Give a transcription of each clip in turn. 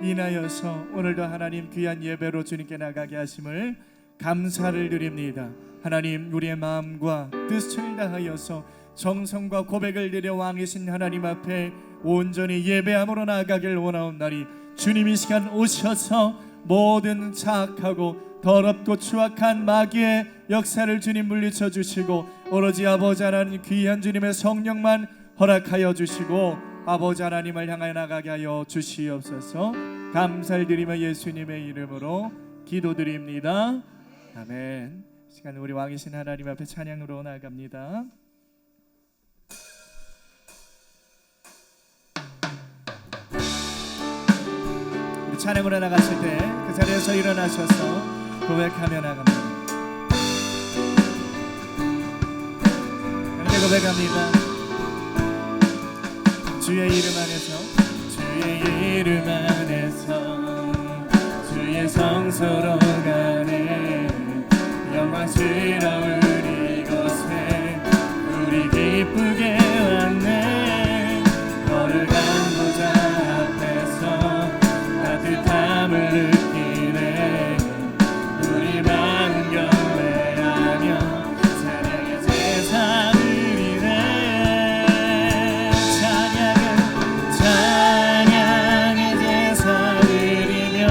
인하여서 오늘도 하나님 귀한 예배로 주님께 나가게 하심을 감사를 드립니다. 하나님, 우리의 마음과 뜻을 다하여서 정성과 고백을 드려 왕이신 하나님 앞에 온전히 예배함으로 나아가길 원하옵나니 주님 이 시간 오셔서 모든 착하고 더럽고 추악한 마귀의 역사를 주님 물리쳐 주시고 오로지 아버지 하나님 귀한 주님의 성령만 허락하여 주시고 아버지 하나님을 향하여 나가게 하여 주시옵소서. 감사를 드리며 예수님의 이름으로 기도드립니다. 아멘. 시간 우리 왕이신 하나님 앞에 찬양으로 나아갑니다. 우리 찬양으로 나가실 때 그 자리에서 일어나셔서 고백하며 나갑니다. 그런데 고백합니다. 주의 이름 안에서, 주의 이름 안에서, 주의 성소로 가네 영광스러운 이곳에 우리 기쁘게 왔네. 너를 간보자 앞에서 따뜻함을 느끼네. 우리 마음 경배하며 찬양의 제사 드리네. 찬양의 제사 드리며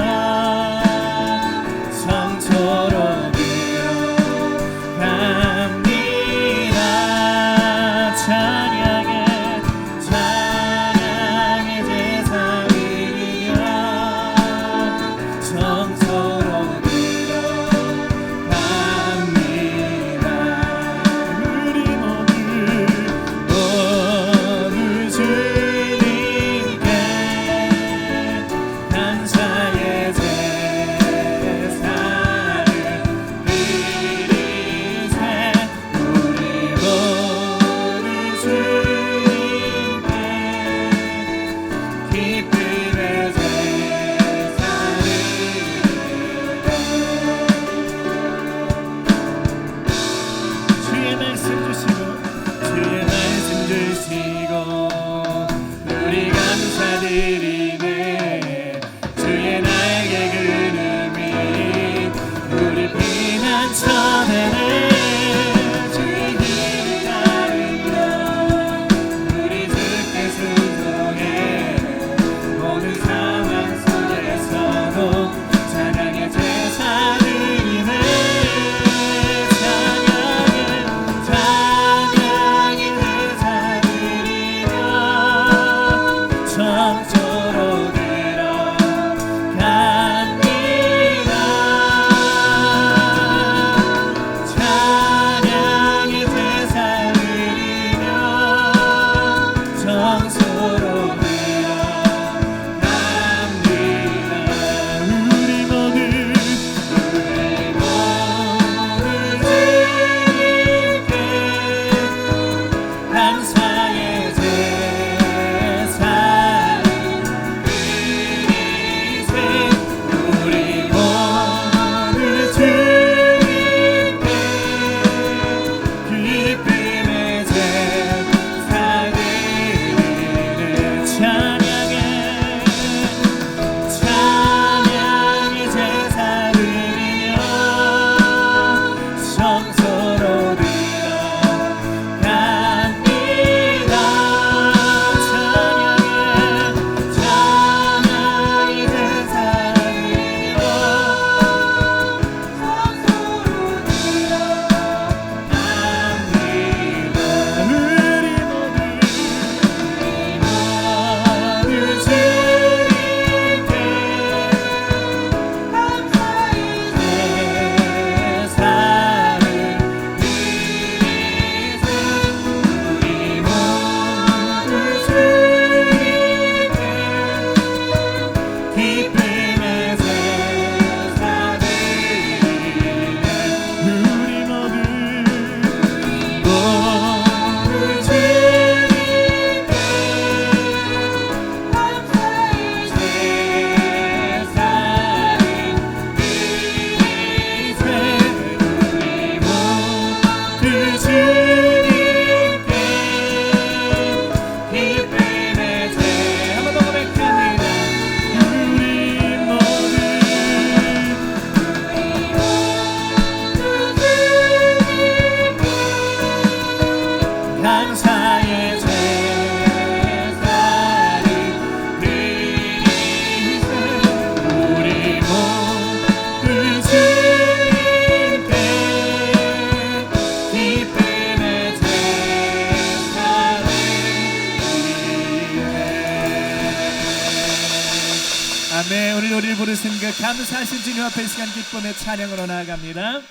아멘. 오늘 우리를 부르신 그 감사하신 주님 앞에 이 시간 기쁨의 찬양으로 나아갑니다.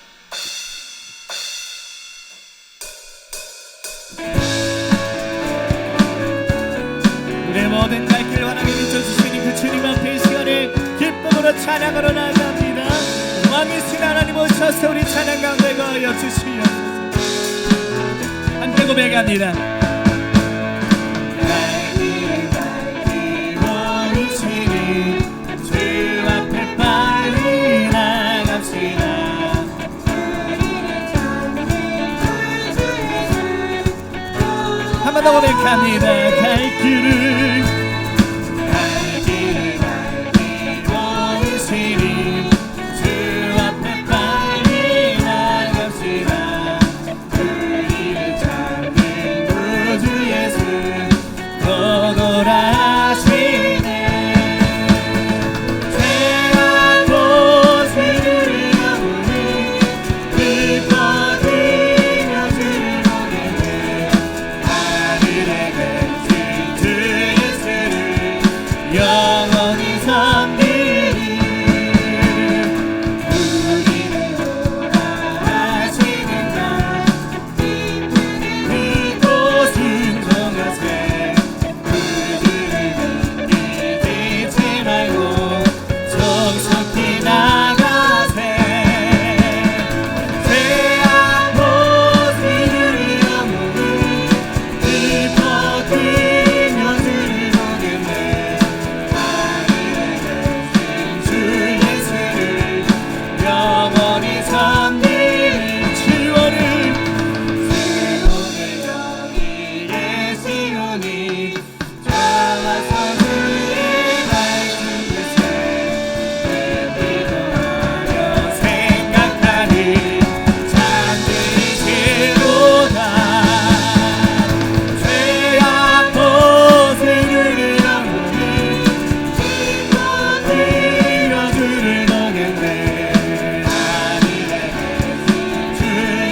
우리의 모든 갈 길 환하게 비춰주시니 그 주님 앞에 이 시간에 기쁨으로 찬양으로 나아갑니다. 왕이신 하나님 오셔서 우리 찬양 가운데 거하여 주시옵소서. 함께 고백합니다. 한 번 더 고백합니다. 갈 길을 원하시니 주 앞에 빨리 나갑시다. 우리를 찾는 구주 예수 도돌아시네. 죄악 고수를 영원히 긁어들여 주를 보내네. 하늘에 계신 주 예수를 영원히 섬기리. 우리를 돌아하시는 자 그곳 순종하세. 그들을 믿지 말고 정속히 나가세. 죄악 고수를 영원히 긁어들여 주를 보겠네. 하늘에 계신 주 예수를 영원히 섬기리. 지원을 여기에 시온이 좋아서 그의 말씀을 기도하며 생각하니 잠들이시로다. 죄악 고수를 영원히 긁어들여 주를 보겠네. 하늘에 계신 주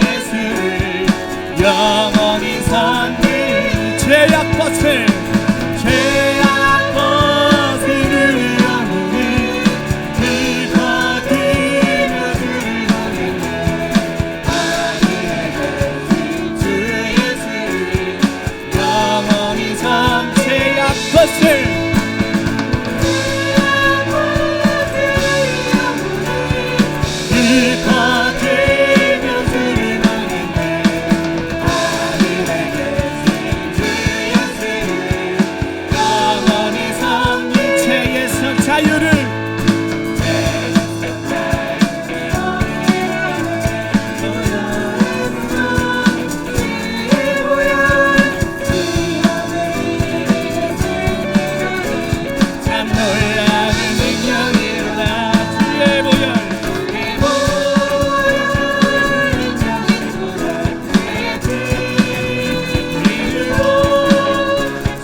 예수를 영원히 섬기리. 죄악 벗을 죄악 벗을 영원히 긁어들여 주를 보겠네. 하늘에 계신 주 예수를 영원히 섬. 죄악 벗을 긁어들여 주를 보겠네. 하늘에 계신 주 예수를 영원히 섬기. 죄에서 자유를 참 놀라운 능력이로다. 주의 보혈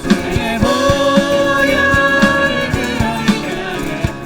주의 보혈을 그리하게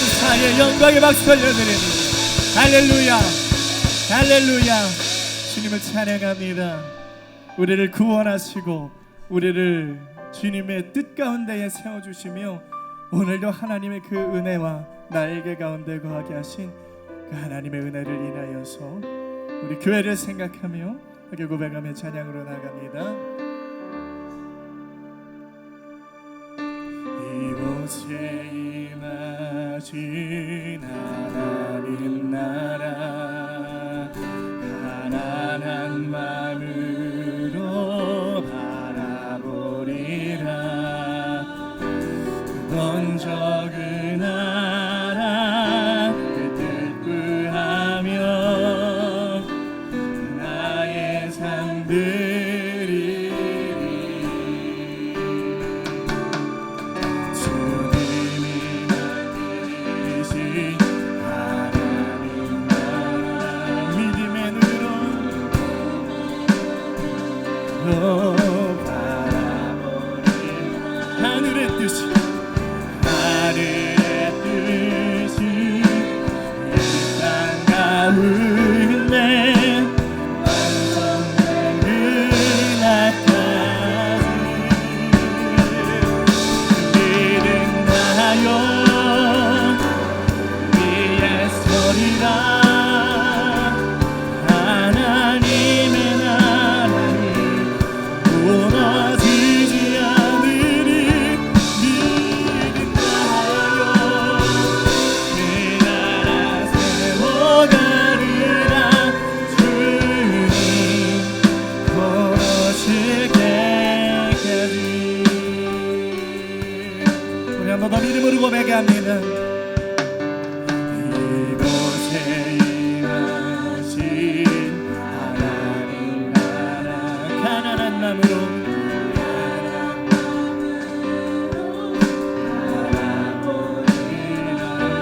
감사의 영광의 박수 올려드립니다. 할렐루야, 할렐루야. 주님을 찬양합니다. 우리를 구원하시고 우리를 주님의 뜻 가운데에 세워주시며 오늘도 하나님의 그 은혜와 날개 가운데 거하게 하신 그 하나님의 은혜를 인하여서 우리 교회를 생각하며 하게 고백하며 찬양으로 나갑니다. 이곳에 임하신 하나님 나라 가난한 마음으로 바라보리라. 그건 적은 나라 그 뜻 구하며 나의 삶들이 주님이 만드신 하나님 나라 믿음의 눈으로 바라보니 하늘의 뜻이 이 땅 가운데 완성된 그날까지 믿음하여 우리의 소리라. 하나님의 나라는 무너지지 않으리. 믿음하여 그 나라 세워가리라. 주님 오실 때까지. 우리 한 번 더 믿음으로 고백합니다. 이곳에 임하신 하나님 나라 가난한 마음으로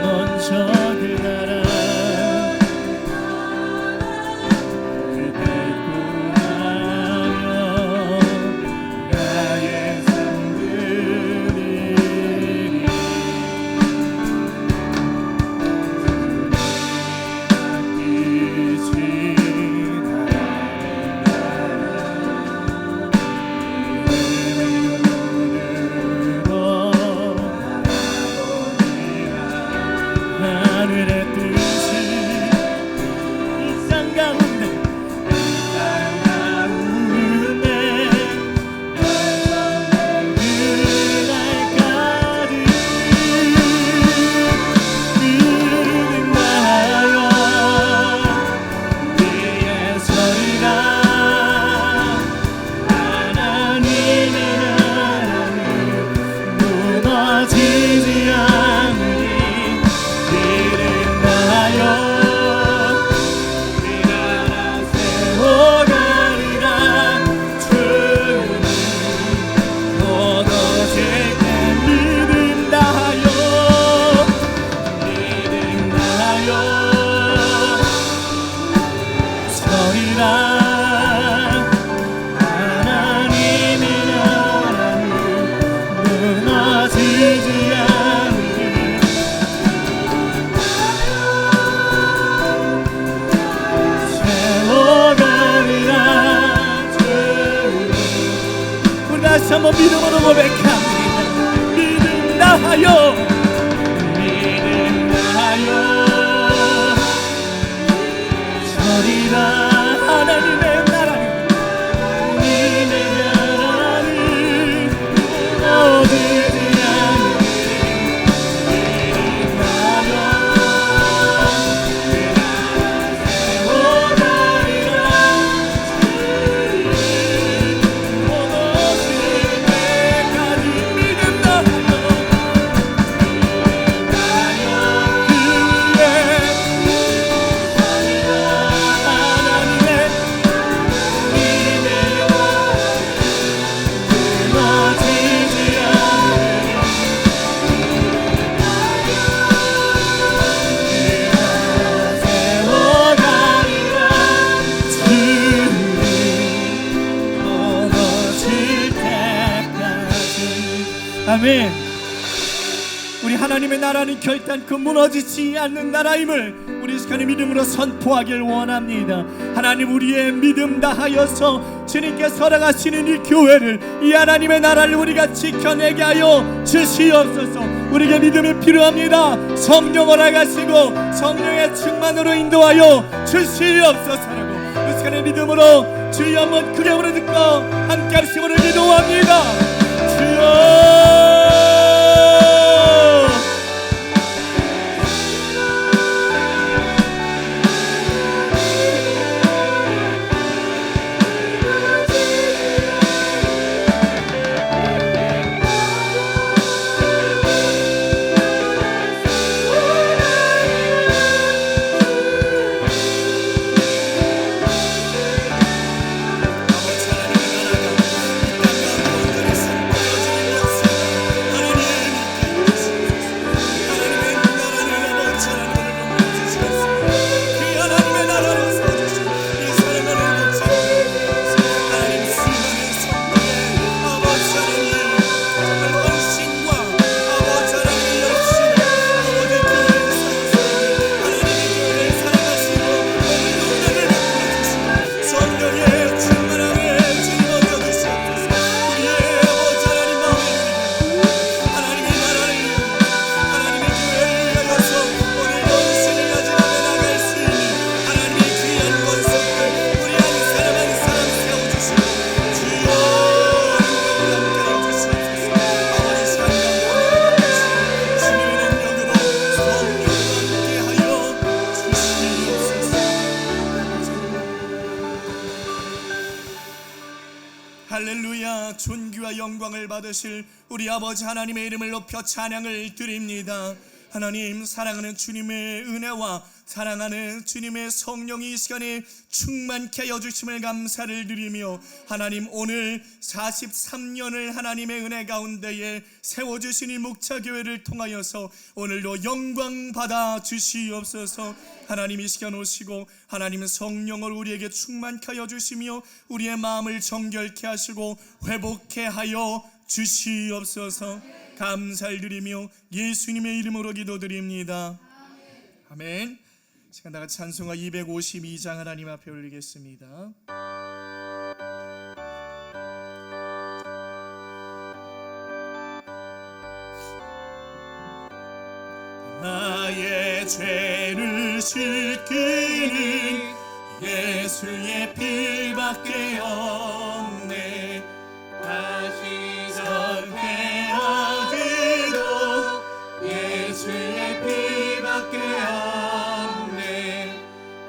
먼저 그 나라 그 뜻 구하며 나의 삶들이 하늘의 뜻이 이 땅 가운데 그날까지 믿음하여 우리의 소리가 하나님의 나라는 무너지지 않으리. 믿음하여 우리 나라 세워가리라. 주님 곧 오실 때 믿음하여 서리라. 하나님의 나라는 무너지지 않으리. 세워가리라. 주님 우리 다시 한번 믿음으로 고백합니다. 믿음하여 서리라. 하나님의 나라는 믿음의 나라는 어디지 않으리. 믿음하여 세워가리라. 곧 오실 때까지 믿음하여 아멘. 우리 하나님 하나님의 나라는 결단코 무너지지 않는 나라임을 우리 시간에 믿음으로 선포하길 원합니다. 하나님, 우리의 믿음 다하여서 주님께 살아가시는 이 교회를, 이 하나님의 나라를 우리가 지켜내게 하여 주시옵소서. 우리에게 믿음이 필요합니다. 성령 허락하시고 성령의 충만으로 인도하여 주시옵소서라고 이 시간에 믿음으로 주여 한번 크게 부르짖고 함께 하시기를 기도합니다. 주여, 할렐루야. 존귀와 영광을 받으실 우리 아버지 하나님의 이름을 높여 찬양을 드립니다. 하나님, 사랑하는 주님의 은혜와 사랑하는 주님의 성령이 이 시간에 충만케 하여 주심을 감사를 드리며, 하나님, 오늘 43년을 하나님의 은혜 가운데에 세워주신 이 목자교회를 통하여서 오늘도 영광 받아 주시옵소서. 하나님, 이 시간 오시고 하나님 성령을 우리에게 충만케 하여 주시며 우리의 마음을 정결케 하시고 회복케 하여 주시옵소서. 감사를 드리며 예수님의 이름으로 기도드립니다. 아멘. 시간 다같이 찬송가 252장 하나님 앞에 올리겠습니다. 나의 죄를 씻기는 예수의 피밖에 없네. 다시 선택하기도 예수의 피밖에 없네.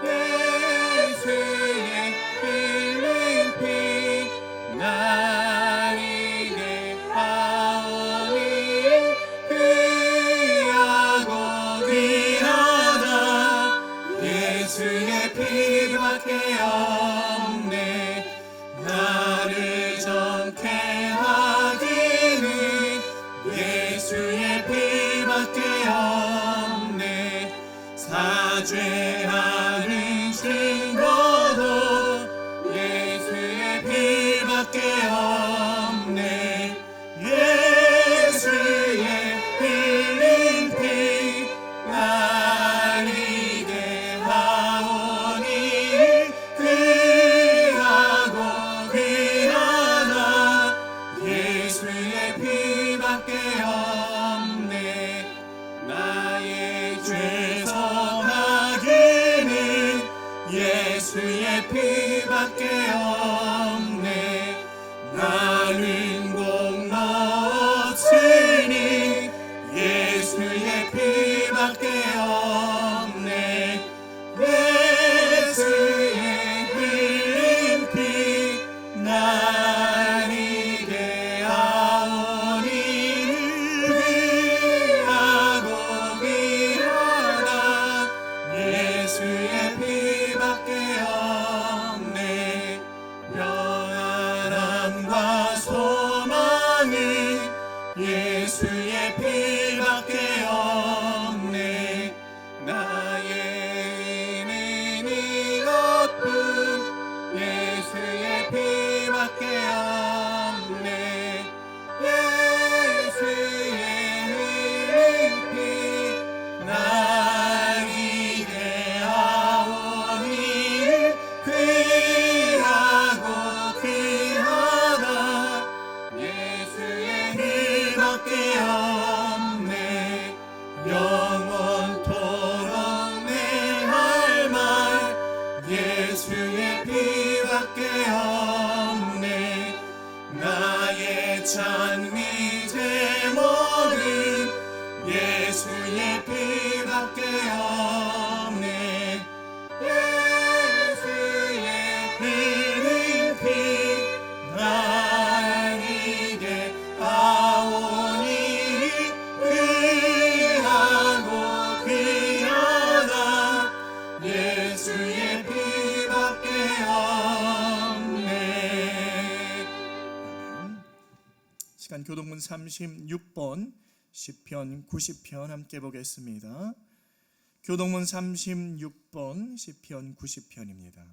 예수의 흘린 피 나에게 하오니 귀하고 귀하다. 예수의 피밖에 없네. 나를 정케 하기는 예수의 피밖에 없네. 사죄하는 증거도 예수의 피밖에 없네. 예수의 흘린 피 나에게 하오니 귀하고 귀하다. 예수의 피밖에 없네. 나의 죄 성하기는 예수의 피밖에 없네. 나는 공 없으니 예수의 피밖에 없네. 예수의 흘린 피 나에게 하오니 귀하고 귀하다. 예수의 피밖에 없네. 평안함과 교동문 36번 시편 90편 함께 보겠습니다. 교동문 36번 시편 90편입니다.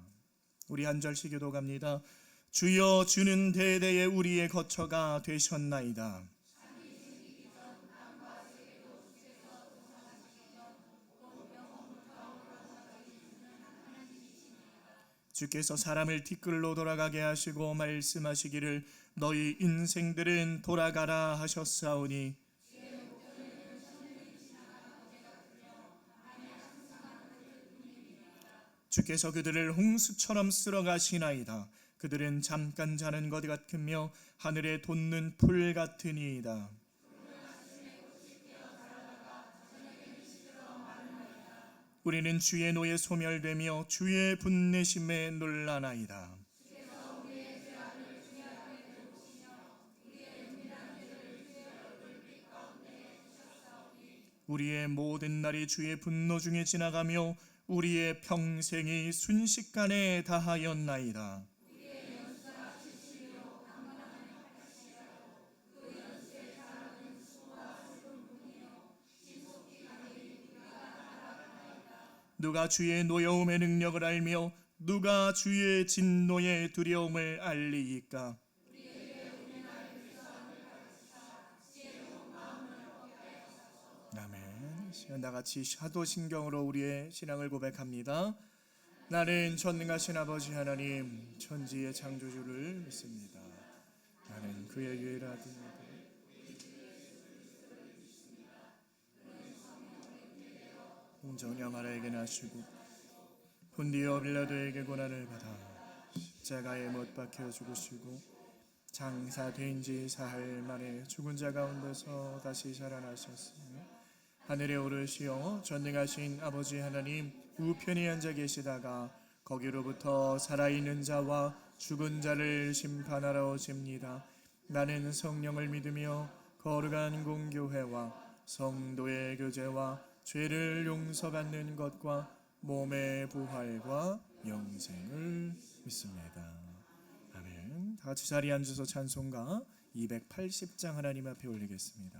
우리 한 절씩 교독합니다. 주여, 주는 대대에 우리의 거처가 되셨나이다. 주께서 사람을 티끌로 돌아가게 하시고 말씀하시기를 너희 인생들은 돌아가라 하셨사오니 주께서 그들을 홍수처럼 쓸어가시나이다. 그들은 잠깐 자는 것 같으며 하늘에 돋는 풀 같으니이다. 우리는 주의 노에 소멸되며 주의 분내심에 놀라나이다. 우리의 모든 날이 주의 분노 중에 지나가며 우리의 평생이 순식간에 다하였나이다. 누가 주의 노여움의 능력을 알며 누가 주의 진노의 두려움을 알리이까? 아멘. 시간 다같이 사도신경으로 우리의 신앙을 고백합니다. 나는 전능하신 아버지 하나님 천지의 창조주를 믿습니다. 나는 그의 유일하신 홍정녀 마리아에게 나시고 본디오 빌라도에게 고난을 받아 십자가에 못 박혀 죽으시고 장사된 지 사흘 만에 죽은 자 가운데서 다시 살아나셨으며 하늘에 오르시어 전능하신 아버지 하나님 우편에 앉아 계시다가 거기로부터 살아있는 자와 죽은 자를 심판하러 오십니다. 나는 성령을 믿으며 거룩한 공교회와 성도의 교제와 죄를 용서받는 것과 몸의 부활과 영생을 믿습니다. 아멘. 다 같이 자리에 앉아서 찬송가 280장 하나님 앞에 올리겠습니다.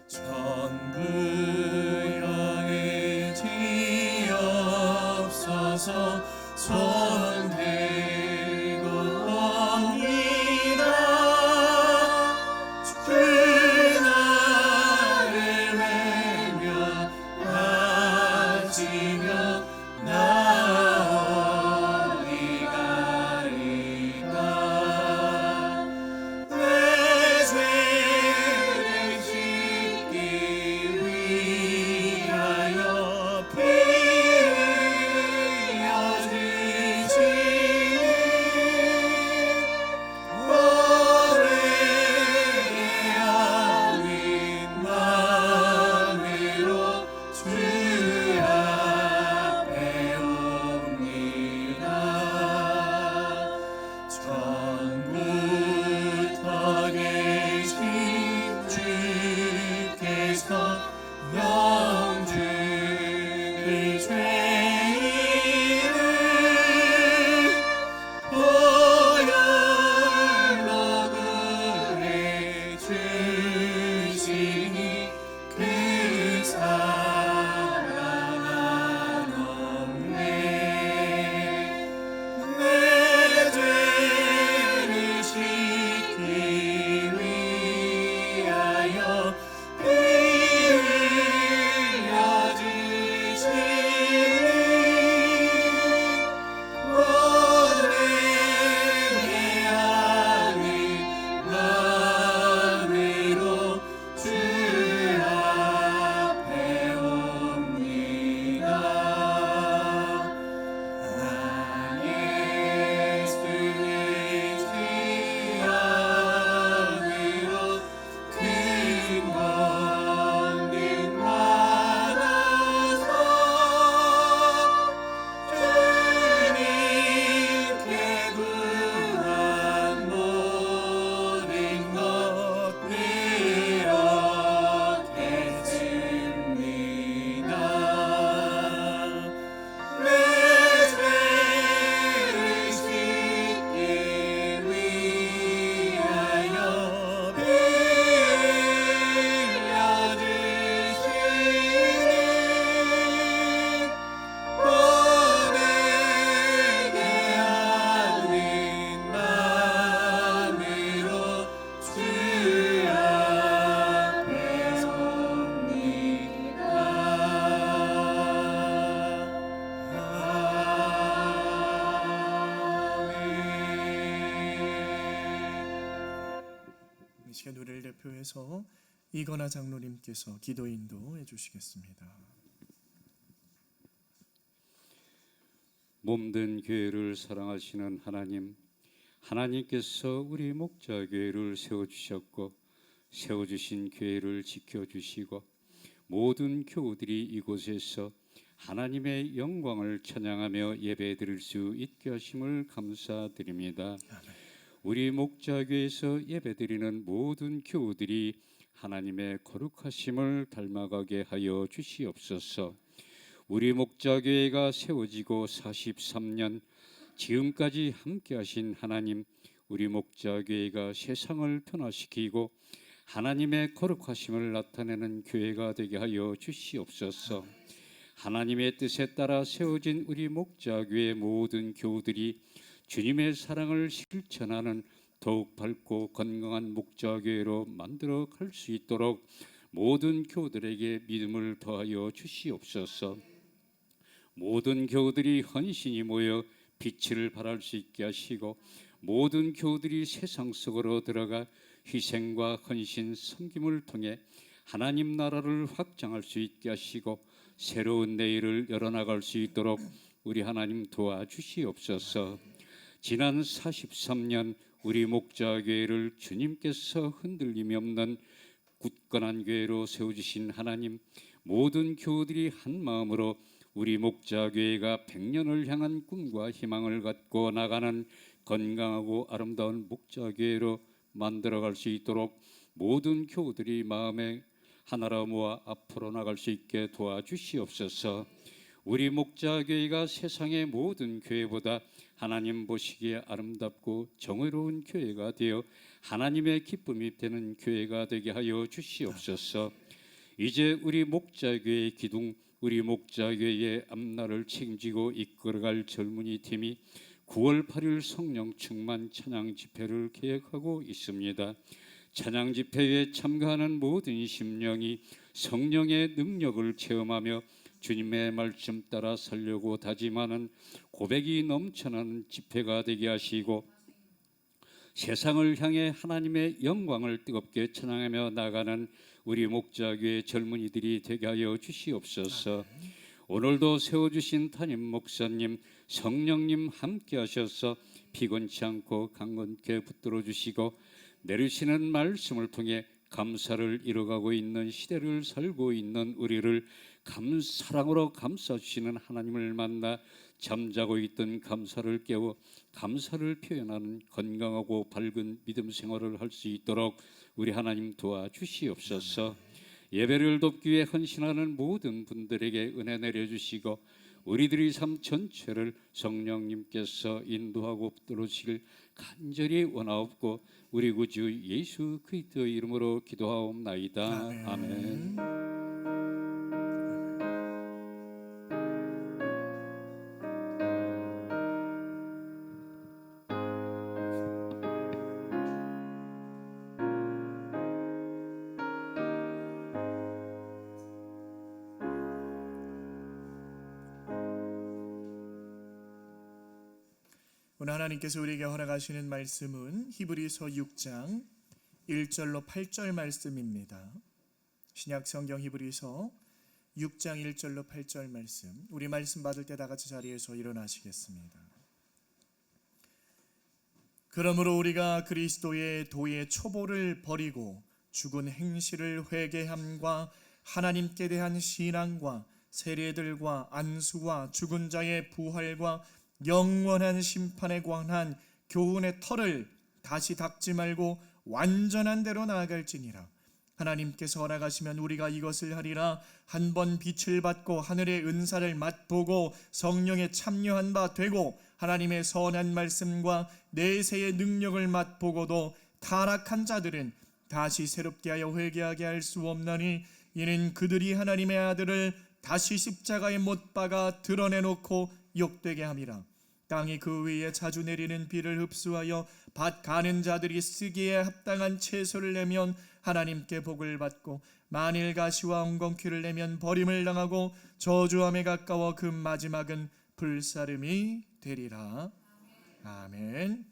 전부 여의 지옵소서 손 들고 옵니다. 그날을 외며 아지며 시간 우리를 대표해서 이건하 장로님께서 기도 인도해 주시겠습니다. 몸된 교회를 사랑하시는 하나님, 하나님께서 우리 목자교회를 세워주셨고 세워주신 교회를 지켜주시고 모든 교우들이 이곳에서 하나님의 영광을 찬양하며 예배드릴 수 있게 하심을 감사드립니다. 우리 목자교회에서 예배드리는 모든 교우들이 하나님의 거룩하심을 닮아가게 하여 주시옵소서. 우리 목자교회가 세워지고 43년 지금까지 함께하신 하나님, 우리 목자교회가 세상을 변화시키고 하나님의 거룩하심을 나타내는 교회가 되게 하여 주시옵소서. 하나님의 뜻에 따라 세워진 우리 목자교회 모든 교우들이 주님의 사랑을 실천하는 더욱 밝고 건강한 목자교회로 만들어 갈 수 있도록 모든 교우들에게 믿음을 더하여 주시옵소서. 모든 교우들이 헌신이 모여 빛을 발할 수 있게 하시고 모든 교우들이 세상 속으로 들어가 희생과 헌신, 섬김을 통해 하나님 나라를 확장할 수 있게 하시고 새로운 내일을 열어나갈 수 있도록 우리 하나님 도와주시옵소서. 지난 43년 우리 목자교회를 주님께서 흔들림이 없는 굳건한 교회로 세워주신 하나님, 모든 교우들이 한 마음으로 우리 목자교회가 100년을 향한 꿈과 희망을 갖고 나가는 건강하고 아름다운 목자교회로 만들어갈 수 있도록 모든 교우들이 마음에 하나로 모아 앞으로 나갈 수 있게 도와주시옵소서. 우리 목자교회가 세상의 모든 교회보다 하나님 보시기에 아름답고 정의로운 교회가 되어 하나님의 기쁨이 되는 교회가 되게 하여 주시옵소서. 이제 우리 목자교회의 기둥, 우리 목자교회의 앞날을 책임지고 이끌어갈 젊은이 팀이 9월 8일 성령 충만 찬양 집회를 계획하고 있습니다. 찬양 집회에 참가하는 모든 심령이 성령의 능력을 체험하며 주님의 말씀 따라 살려고 다짐하는 고백이 넘쳐나는 집회가 되게 하시고 세상을 향해 하나님의 영광을 뜨겁게 찬양하며 나가는 우리 목자교회 젊은이들이 되게 하여 주시옵소서. 오늘도 세워주신 담임 목사님, 성령님 함께 하셔서 피곤치 않고 강건케 붙들어 주시고 내리시는 말씀을 통해 감사를 이뤄가고 있는 시대를 살고 있는 우리를 사랑으로 감싸주시는 하나님을 만나 잠자고 있던 감사를 깨워 감사를 표현하는 건강하고 밝은 믿음 생활을 할 수 있도록 우리 하나님 도와주시옵소서. 예배를 돕기 위해 헌신하는 모든 분들에게 은혜 내려주시고 우리들의 삶 전체를 성령님께서 인도하고 붙들어주시길 간절히 원하옵고 우리 구주 예수 그리스도의 이름으로 기도하옵나이다. 아멘. 오늘 하나님께서 우리에게 허락하시는 말씀은 히브리서 6장 1절로 8절 말씀입니다. 신약 성경 히브리서 6장 1절로 8절 말씀, 우리 말씀 받을 때 다 같이 자리에서 일어나시겠습니다. 그러므로 우리가 그리스도의 도의 초보를 버리고 죽은 행실을 회개함과 하나님께 대한 신앙과 세례들과 안수와 죽은 자의 부활과 영원한 심판에 관한 교훈의 털을 다시 닦지 말고 완전한 대로 나아갈지니라. 하나님께서 허락하시면 우리가 이것을 하리라. 한 번 빛을 받고 하늘의 은사를 맛보고 성령에 참여한 바 되고 하나님의 선한 말씀과 내세의 능력을 맛보고도 타락한 자들은 다시 새롭게 하여 회개하게 할 수 없나니 이는 그들이 하나님의 아들을 다시 십자가에 못 박아 드러내놓고 욕되게 함이라. 땅이 그 위에 자주 내리는 비를 흡수하여 밭 가는 자들이 쓰기에 합당한 채소를 내면 하나님께 복을 받고 만일 가시와 엉겅퀴를 내면 버림을 당하고 저주함에 가까워 그 마지막은 불사름이 되리라. 아멘.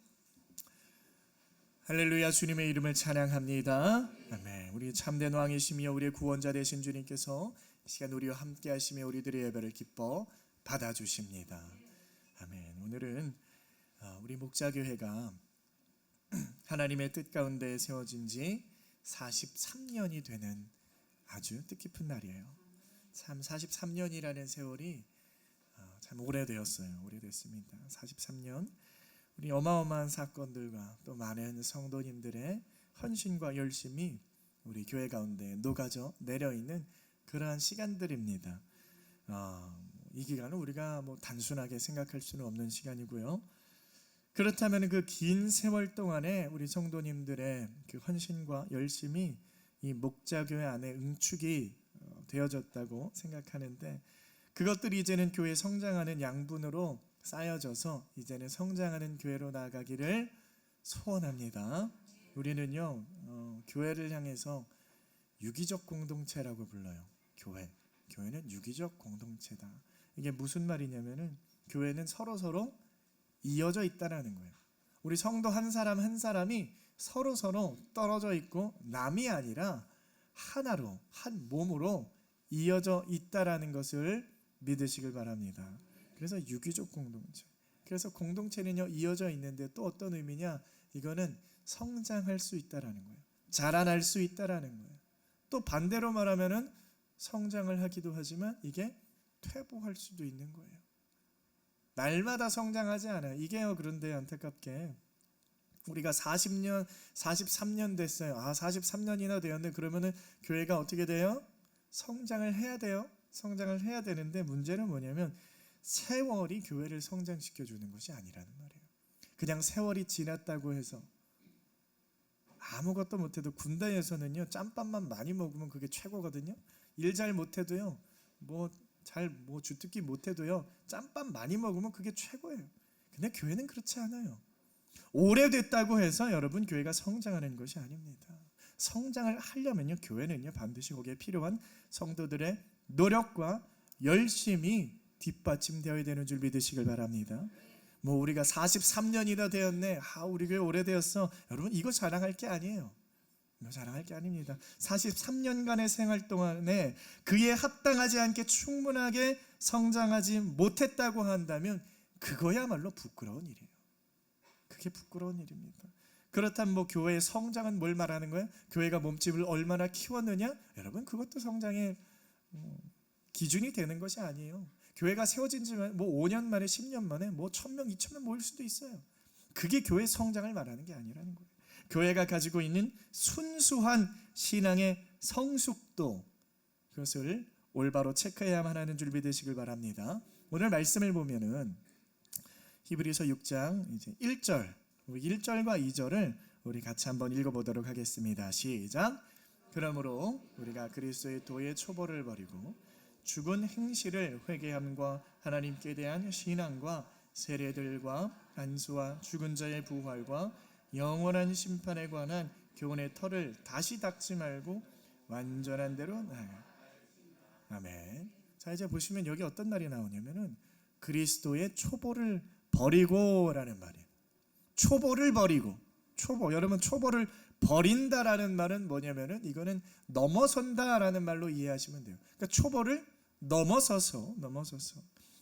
할렐루야. 주님의 이름을 찬양합니다. 아멘. 우리 참된 왕이시며 우리의 구원자 되신 주님께서 이 시간 우리와 함께 하시며 우리들의 예배를 기뻐 받아주십니다. 아멘. 오늘은 우리 목자교회가 하나님의 뜻 가운데 세워진 지 43년이 되는 아주 뜻깊은 날이에요. 참 43년이라는 세월이 참 오래되었어요. 오래됐습니다. 43년. 우리 어마어마한 사건들과 또 많은 성도님들의 헌신과 열심이 우리 교회 가운데 녹아져 내려있는 그러한 시간들입니다. 이 기간은 우리가 단순하게 생각할 수는 없는 시간이고요. 그렇다면 그 긴 세월 동안에 우리 성도님들의 그 헌신과 열심이 이 목자교회 안에 응축이 되어졌다고 생각하는데, 그것들이 이제는 교회 성장하는 양분으로 쌓여져서 이제는 성장하는 교회로 나아가기를 소원합니다. 우리는요, 교회를 향해서 유기적 공동체라고 불러요. 교회는 유기적 공동체다. 이게 무슨 말이냐면은 교회는 서로 이어져 있다라는 거예요. 우리 성도 한 사람 한 사람이 서로 떨어져 있고 남이 아니라 하나로, 한 몸으로 이어져 있다라는 것을 믿으시길 바랍니다. 그래서 유기적 공동체. 그래서 공동체는요, 이어져 있는데 또 어떤 의미냐? 이거는 성장할 수 있다라는 거예요. 자라날 수 있다라는 거예요. 또 반대로 말하면은 성장을 하기도 하지만 이게 퇴보할 수도 있는 거예요. 날마다 성장하지 않아요. 이게요, 그런데 안타깝게 우리가 43년 됐어요. 43년이나 되었네. 그러면은 교회가 어떻게 돼요? 성장을 해야 돼요. 성장을 해야 되는데 문제는 뭐냐면 세월이 교회를 성장시켜 주는 것이 아니라는 말이에요. 그냥 세월이 지났다고 해서 아무것도 못해도, 군대에서는요, 짬밥만 많이 먹으면 그게 최고거든요. 일 잘 못해도요, 주특기 못해도요, 짬밥 많이 먹으면 그게 최고예요. 근데 교회는 그렇지 않아요. 오래됐다고 해서 여러분 교회가 성장하는 것이 아닙니다. 성장을 하려면요, 교회는요, 반드시 거기에 필요한 성도들의 노력과 열심이 뒷받침되어야 되는 줄 믿으시길 바랍니다. 우리가 43년이나 되었네. 우리 교회 오래되었어. 여러분, 이거 자랑할 게 아니에요. 이거 자랑할 게 아닙니다. 43년간의 생활 동안에 그에 합당하지 않게 충분하게 성장하지 못했다고 한다면 그거야말로 부끄러운 일이에요. 그게 부끄러운 일입니다. 그렇다면 교회의 성장은 뭘 말하는 거예요? 교회가 몸집을 얼마나 키웠느냐? 여러분, 그것도 성장의 기준이 되는 것이 아니에요. 교회가 세워진 지 5년 만에, 10년 만에 1,000명, 2,000명 모일 수도 있어요. 그게 교회 성장을 말하는 게 아니라는 거예요. 교회가 가지고 있는 순수한 신앙의 성숙도, 그것을 올바로 체크해야만 하는 줄 믿으시길 바랍니다. 오늘 말씀을 보면은 히브리서 6장 이제 1절과 2절을 우리 같이 한번 읽어보도록 하겠습니다. 시작. 그러므로 우리가 그리스도의 도의 초보를 버리고 죽은 행실을 회개함과 하나님께 대한 신앙과 세례들과 안수와 죽은 자의 부활과 영원한 심판에 관한 교훈의 털을 다시 닦지 말고 완전한 대로 나아가. 아멘. 자, 이제 보시면 여기 어떤 말이 나오냐면은 그리스도의 초보를 버리고라는 말이에요. 초보를 버리고. 여러분, 초보를 버린다라는 말은 뭐냐면은 이거는 넘어선다라는 말로 이해하시면 돼요. 그러니까 초보를 넘어서서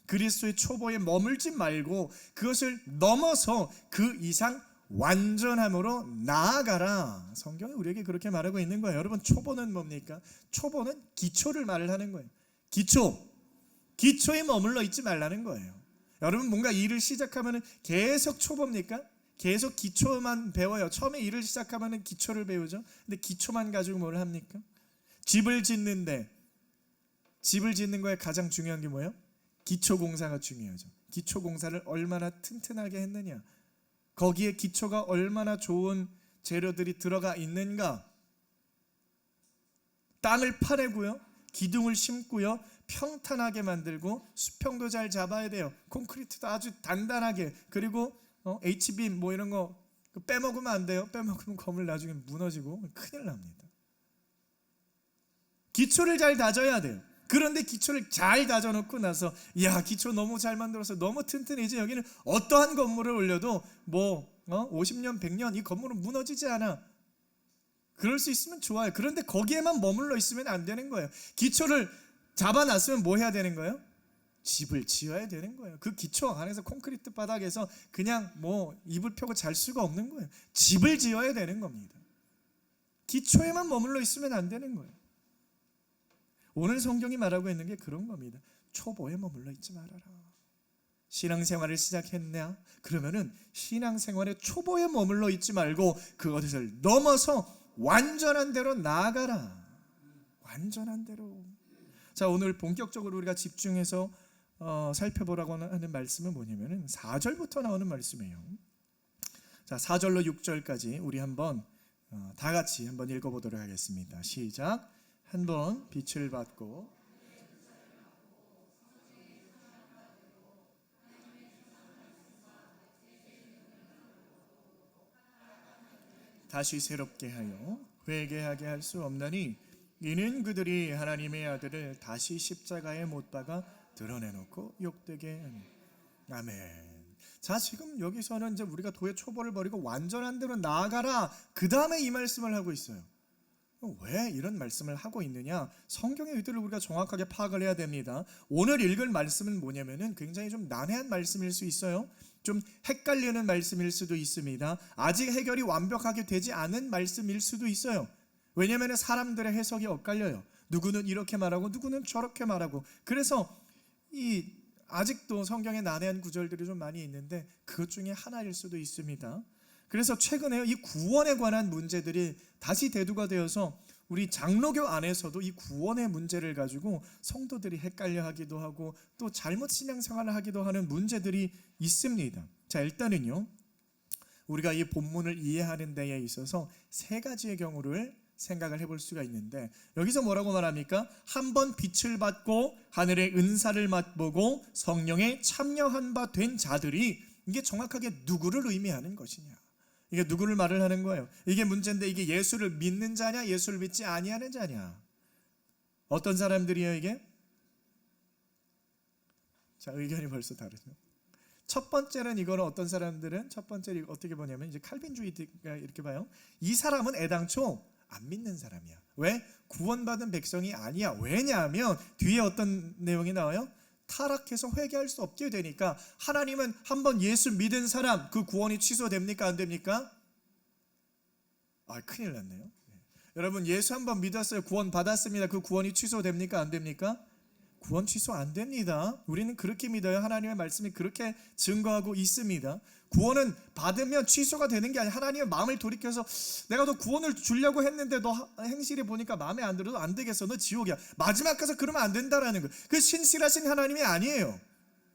그리스도의 초보에 머물지 말고 그것을 넘어서 그 이상 완전함으로 나아가라. 성경이 우리에게 그렇게 말하고 있는 거예요. 여러분, 초보는 뭡니까? 초보는 기초를 말을 하는 거예요. 기초에 머물러 있지 말라는 거예요. 여러분, 뭔가 일을 시작하면 계속 초보입니까? 계속 기초만 배워요. 처음에 일을 시작하면 기초를 배우죠. 근데 기초만 가지고 뭘 합니까? 집을 짓는 거에 가장 중요한 게 뭐예요? 기초공사가 중요하죠. 기초공사를 얼마나 튼튼하게 했느냐, 거기에 기초가 얼마나 좋은 재료들이 들어가 있는가. 땅을 파내고요, 기둥을 심고요, 평탄하게 만들고 수평도 잘 잡아야 돼요. 콘크리트도 아주 단단하게. 그리고 H빔 이런 거 빼먹으면 안 돼요. 빼먹으면 건물 나중에 무너지고 큰일 납니다. 기초를 잘 다져야 돼요. 그런데 기초를 잘 다져놓고 나서 기초 너무 잘 만들어서 너무 튼튼해. 이제 여기는 어떠한 건물을 올려도 50년, 100년 이 건물은 무너지지 않아. 그럴 수 있으면 좋아요. 그런데 거기에만 머물러 있으면 안 되는 거예요. 기초를 잡아놨으면 뭐 해야 되는 거예요? 집을 지어야 되는 거예요. 그 기초 안에서 콘크리트 바닥에서 그냥 뭐 이불 펴고 잘 수가 없는 거예요. 집을 지어야 되는 겁니다. 기초에만 머물러 있으면 안 되는 거예요. 오늘 성경이 말하고 있는 게 그런 겁니다. 초보에 머물러 있지 말아라. 신앙생활을 시작했냐? 그러면은 신앙생활의 초보에 머물러 있지 말고 그것을 넘어서 완전한 대로 나아가라. 완전한 대로. 자, 오늘 본격적으로 우리가 집중해서 살펴보라고 하는 말씀은 뭐냐면은 4절부터 나오는 말씀이에요. 자, 4절로 6절까지 우리 한번 다 같이 한번 읽어보도록 하겠습니다. 시작. 한번 빛을 받고 다시 새롭게 하여 회개하게 할 수 없나니 이는 그들이 하나님의 아들을 다시 십자가에 못 박아 드러내놓고 욕되게 하니. 아멘. 자, 지금 여기서는 이제 우리가 도의 초보를 버리고 완전한 대로 나아가라. 그 다음에 이 말씀을 하고 있어요. 왜 이런 말씀을 하고 있느냐? 성경의 의도를 우리가 정확하게 파악을 해야 됩니다. 오늘 읽을 말씀은 뭐냐면은 굉장히 좀 난해한 말씀일 수 있어요. 좀 헷갈리는 말씀일 수도 있습니다. 아직 해결이 완벽하게 되지 않은 말씀일 수도 있어요. 왜냐하면 사람들의 해석이 엇갈려요. 누구는 이렇게 말하고 누구는 저렇게 말하고. 그래서 아직도 성경에 난해한 구절들이 좀 많이 있는데 그것 중에 하나일 수도 있습니다. 그래서 최근에 이 구원에 관한 문제들이 다시 대두가 되어서 우리 장로교 안에서도 이 구원의 문제를 가지고 성도들이 헷갈려 하기도 하고 또 잘못 신앙생활을 하기도 하는 문제들이 있습니다. 자, 일단은요, 우리가 이 본문을 이해하는 데에 있어서 세 가지의 경우를 생각을 해볼 수가 있는데, 여기서 뭐라고 말합니까? 한번 빛을 받고 하늘의 은사를 맛보고 성령에 참여한 바 된 자들이, 이게 정확하게 누구를 의미하는 것이냐, 이게 누구를 말을 하는 거예요. 이게 문제인데, 이게 예수를 믿는 자냐 예수를 믿지 아니하는 자냐, 어떤 사람들이에요 이게? 자, 의견이 벌써 다르죠. 첫 번째는 이거는 어떤 사람들은 첫 번째를 어떻게 보냐면 이제 칼빈주의가 이렇게 봐요. 이 사람은 애당초 안 믿는 사람이야. 왜? 구원받은 백성이 아니야. 왜냐하면 뒤에 어떤 내용이 나와요? 타락해서 회개할 수 없게 되니까. 하나님은 한번 예수 믿은 사람 그 구원이 취소됩니까? 안 됩니까? 큰일 났네요. 여러분, 예수 한번 믿었어요. 구원 받았습니다. 그 구원이 취소됩니까? 안 됩니까? 구원 취소 안 됩니다. 우리는 그렇게 믿어요. 하나님의 말씀이 그렇게 증거하고 있습니다. 구원은 받으면 취소가 되는 게 아니라 하나님의 마음을 돌이켜서 내가 너 구원을 주려고 했는데 너 행실이 보니까 마음에 안 들어도 안 되겠어. 너 지옥이야. 마지막 가서 그러면 안 된다라는 거예요. 그 신실하신 하나님이 아니에요.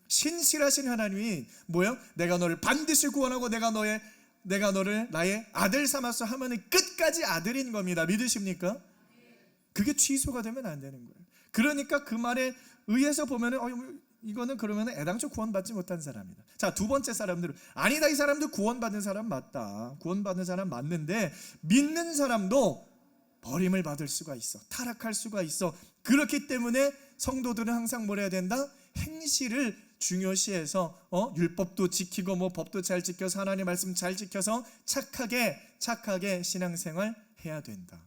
신실하신 하나님이 뭐예요? 내가 너를 반드시 구원하고 내가 너를 나의 아들 삼아서 하면은 끝까지 아들인 겁니다. 믿으십니까? 그게 취소가 되면 안 되는 거예요. 그러니까 그 말에 의해서 보면은 이거는 그러면 애당초 구원받지 못한 사람이다. 자, 두 번째 사람들은 아니다, 이 사람도 구원받은 사람 맞다. 구원받은 사람 맞는데 믿는 사람도 버림을 받을 수가 있어. 타락할 수가 있어. 그렇기 때문에 성도들은 항상 뭘 해야 된다? 행실을 중요시해서 율법도 지키고 뭐 법도 잘 지켜서 하나님의 말씀 잘 지켜서 착하게 신앙생활 해야 된다.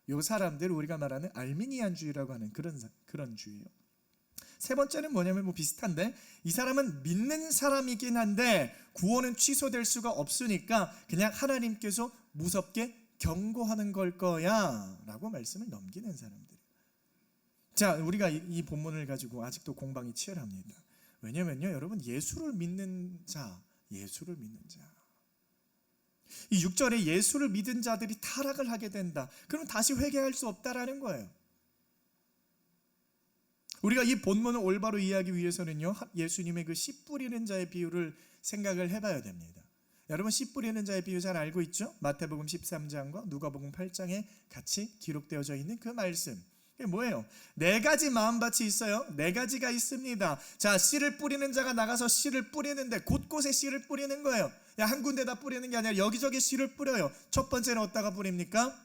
요 사람들 우리가 말하는 알미니안주의라고 하는 그런 주의예요. 세 번째는 뭐냐면 뭐 비슷한데, 이 사람은 믿는 사람이긴 한데 구원은 취소될 수가 없으니까 그냥 하나님께서 무섭게 경고하는 걸 거야 라고 말씀을 넘기는 사람들이에요. 자, 우리가 이 본문을 가지고 아직도 공방이 치열합니다. 왜냐면요, 여러분, 예수를 믿는 자, 이 6절에 예수를 믿은 자들이 타락을 하게 된다. 그럼 다시 회개할 수 없다라는 거예요. 우리가 이 본문을 올바로 이해하기 위해서는요, 예수님의 그 씨 뿌리는 자의 비유를 생각을 해봐야 됩니다. 여러분, 씨 뿌리는 자의 비유 잘 알고 있죠? 마태복음 13장과 누가복음 8장에 같이 기록되어져 있는 그 말씀. 그게 뭐예요? 4가지 마음밭이 있어요. 4가지가 있습니다. 자, 씨를 뿌리는 자가 나가서 씨를 뿌리는데 곳곳에 씨를 뿌리는 거예요. 한 군데다 뿌리는 게 아니라 여기저기 씨를 뿌려요. 첫 번째는 어디다가 뿌립니까?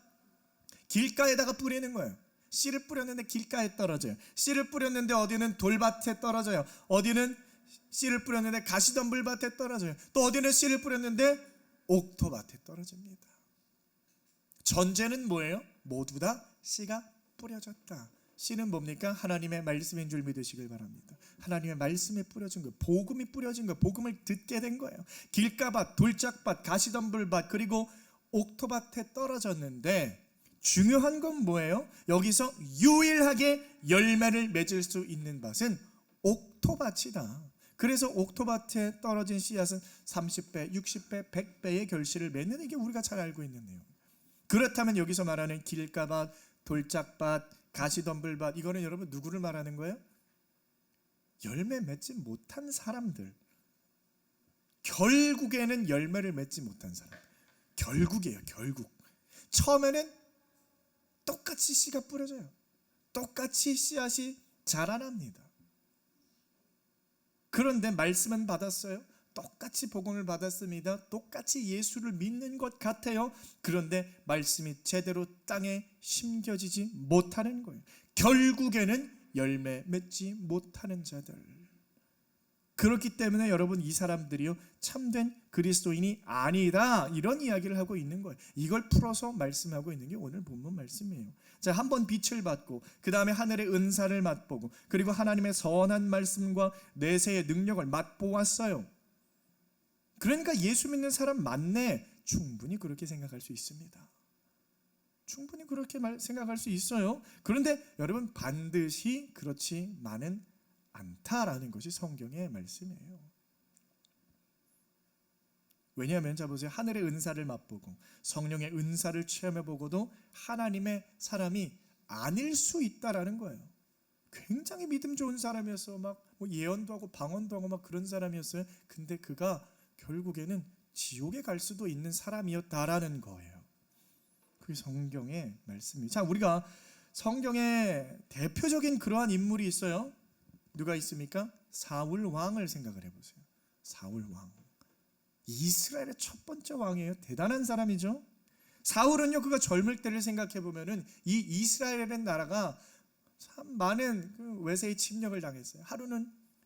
길가에다가 뿌리는 거예요. 씨를 뿌렸는데 길가에 떨어져요. 씨를 뿌렸는데 어디는 돌밭에 떨어져요. 어디는 씨를 뿌렸는데 가시덤불밭에 떨어져요. 또 어디는 씨를 뿌렸는데 옥토밭에 떨어집니다. 전제는 뭐예요? 모두 다 씨가 뿌려졌다. 씨는 뭡니까? 하나님의 말씀인 줄 믿으시길 바랍니다. 하나님의 말씀에 뿌려진 거, 복음이 뿌려진 거, 복음을 듣게 된 거예요. 길가밭, 돌짝밭, 가시덤불밭, 그리고 옥토밭에 떨어졌는데 중요한 건 뭐예요? 여기서 유일하게 열매를 맺을 수 있는 밭은 옥토밭이다. 그래서 옥토밭에 떨어진 씨앗은 30배, 60배, 100배의 결실을 맺는, 이게 우리가 잘 알고 있는 내용. 그렇다면 여기서 말하는 길가밭, 돌짝밭, 가시덤불밭, 이거는 여러분 누구를 말하는 거예요? 열매 맺지 못한 사람들, 결국에는 열매를 맺지 못한 사람. 결국이에요. 결국. 처음에는 똑같이 씨가 뿌려져요. 똑같이 씨앗이 자라납니다. 그런데 말씀은 받았어요. 똑같이 복음을 받았습니다. 똑같이 예수를 믿는 것 같아요. 그런데 말씀이 제대로 땅에 심겨지지 못하는 거예요. 결국에는 열매 맺지 못하는 자들. 그렇기 때문에 여러분, 이 사람들이요 참된 그리스도인이 아니다, 이런 이야기를 하고 있는 거예요. 이걸 풀어서 말씀하고 있는 게 오늘 본문 말씀이에요. 자, 한번 빛을 받고 그 다음에 하늘의 은사를 맛보고 그리고 하나님의 선한 말씀과 내세의 능력을 맛보았어요. 그러니까 예수 믿는 사람 맞네, 충분히 그렇게 생각할 수 있습니다. 충분히 그렇게 생각할 수 있어요. 그런데 여러분, 반드시 그렇지만은 않다라는 것이 성경의 말씀이에요. 왜냐하면 자 보세요. 하늘의 은사를 맛보고 성령의 은사를 체험해보고도 하나님의 사람이 아닐 수 있다라는 거예요. 굉장히 믿음 좋은 사람이었어. 막 뭐 예언도 하고 방언도 하고 막 그런 사람이었어요. 근데 그가 결국에는 지옥에 갈 수도 있는 사람이었다라는 거예요. 그게 성경의 말씀입니다. 자, 우리가 성경에 대표적인 그러한 인물이 있어요. 누가 있습니까? 사울 왕을 생각을 해보세요. 사울 왕, 이스라엘의 첫 번째 왕이에요. 대단한 사람이죠. 사울은요, 그가 젊을 때를 생각해 보면은 이 이스라엘이라는 나라가 참 많은 그 외세의 침략을 당했어요.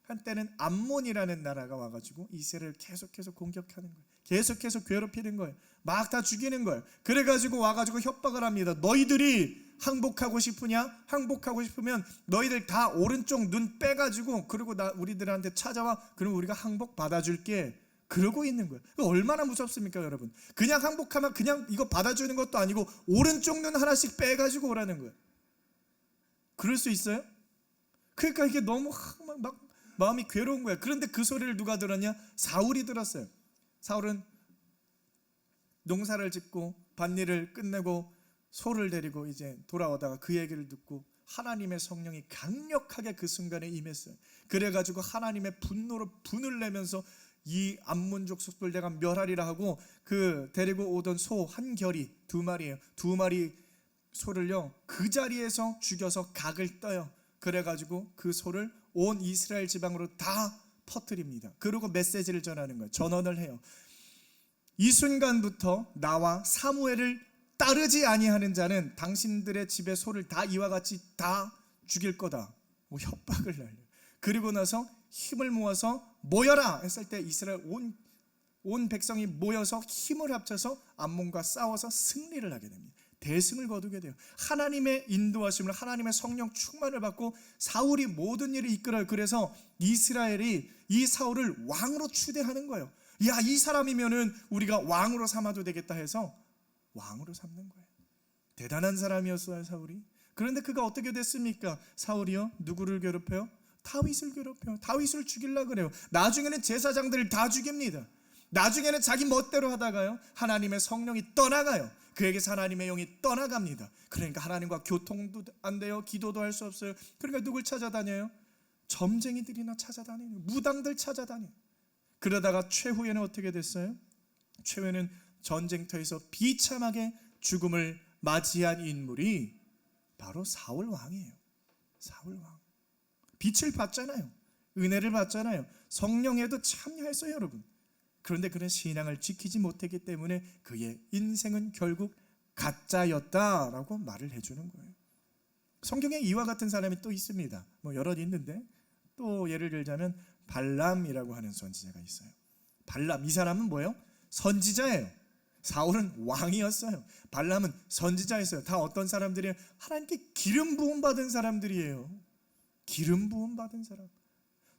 한때는 암몬이라는 나라가 와가지고 이스라엘을 계속해서 공격하는 거예요. 계속해서 괴롭히는 거예요. 막 다 죽이는 거예요. 그래가지고 와가지고 협박을 합니다. 너희들이 항복하고 싶으냐? 항복하고 싶으면 너희들 다 오른쪽 눈 빼가지고 그리고 우리들한테 찾아와. 그럼 우리가 항복 받아줄게. 그러고 있는 거예요. 얼마나 무섭습니까, 여러분? 그냥 항복하면 그냥 이거 받아주는 것도 아니고 오른쪽 눈 하나씩 빼가지고 오라는 거예요. 그럴 수 있어요? 그러니까 이게 너무 막 마음이 괴로운 거예요. 그런데 그 소리를 누가 들었냐? 사울이 들었어요. 사울은 농사를 짓고 밭일을 끝내고 소를 데리고 이제 돌아오다가 그 얘기를 듣고 하나님의 성령이 강력하게 그 순간에 임했어요. 그래가지고 하나님의 분노로 분을 내면서 이 암몬족 속들 내가 멸하리라 하고 그 데리고 오던 소 한 결이 2마리예요. 2마리 소를요 그 자리에서 죽여서 각을 떠요. 그래가지고 그 소를 온 이스라엘 지방으로 다 퍼뜨립니다. 그리고 메시지를 전하는 거예요. 전언을 해요. 이 순간부터 나와 사무엘을 따르지 아니하는 자는 당신들의 집의 소를 다 이와 같이 다 죽일 거다. 뭐 협박을 날려요. 그리고 나서 힘을 모아서 모여라 했을 때 이스라엘 온 백성이 모여서 힘을 합쳐서 암몬과 싸워서 승리를 하게 됩니다. 대승을 거두게 돼요. 하나님의 인도하심을, 하나님의 성령 충만을 받고 사울이 모든 일을 이끌어요. 그래서 이스라엘이 이 사울을 왕으로 추대하는 거예요. 야, 이 사람이면은 우리가 왕으로 삼아도 되겠다 해서 왕으로 삼는 거예요. 대단한 사람이었어요, 사울이. 그런데 그가 어떻게 됐습니까? 사울이요, 누구를 괴롭혀요? 다윗을 괴롭혀요. 다윗을 죽이려고 그래요. 나중에는 제사장들을 다 죽입니다. 나중에는 자기 멋대로 하다가요 하나님의 성령이 떠나가요. 그에게서 하나님의 영이 떠나갑니다. 그러니까 하나님과 교통도 안 돼요. 기도도 할 수 없어요. 그러니까 누굴 찾아다녀요? 점쟁이들이나 찾아다니는, 무당들 찾아다녀요. 그러다가 최후에는 어떻게 됐어요? 최후에는 전쟁터에서 비참하게 죽음을 맞이한 인물이 바로 사울 왕이에요. 사울 왕. 빛을 받잖아요. 은혜를 받잖아요. 성령에도 참여했어요, 여러분. 그런데 그는 신앙을 지키지 못했기 때문에 그의 인생은 결국 가짜였다라고 말을 해주는 거예요. 성경에 이와 같은 사람이 또 있습니다. 뭐 여럿 있는데 또 예를 들자면 발람이라고 하는 선지자가 있어요. 발람, 이 사람은 뭐예요? 선지자예요. 사울은 왕이었어요. 발람은 선지자였어요. 다 어떤 사람들이에요? 하나님께 기름 부음 받은 사람들이에요. 기름 부음 받은 사람.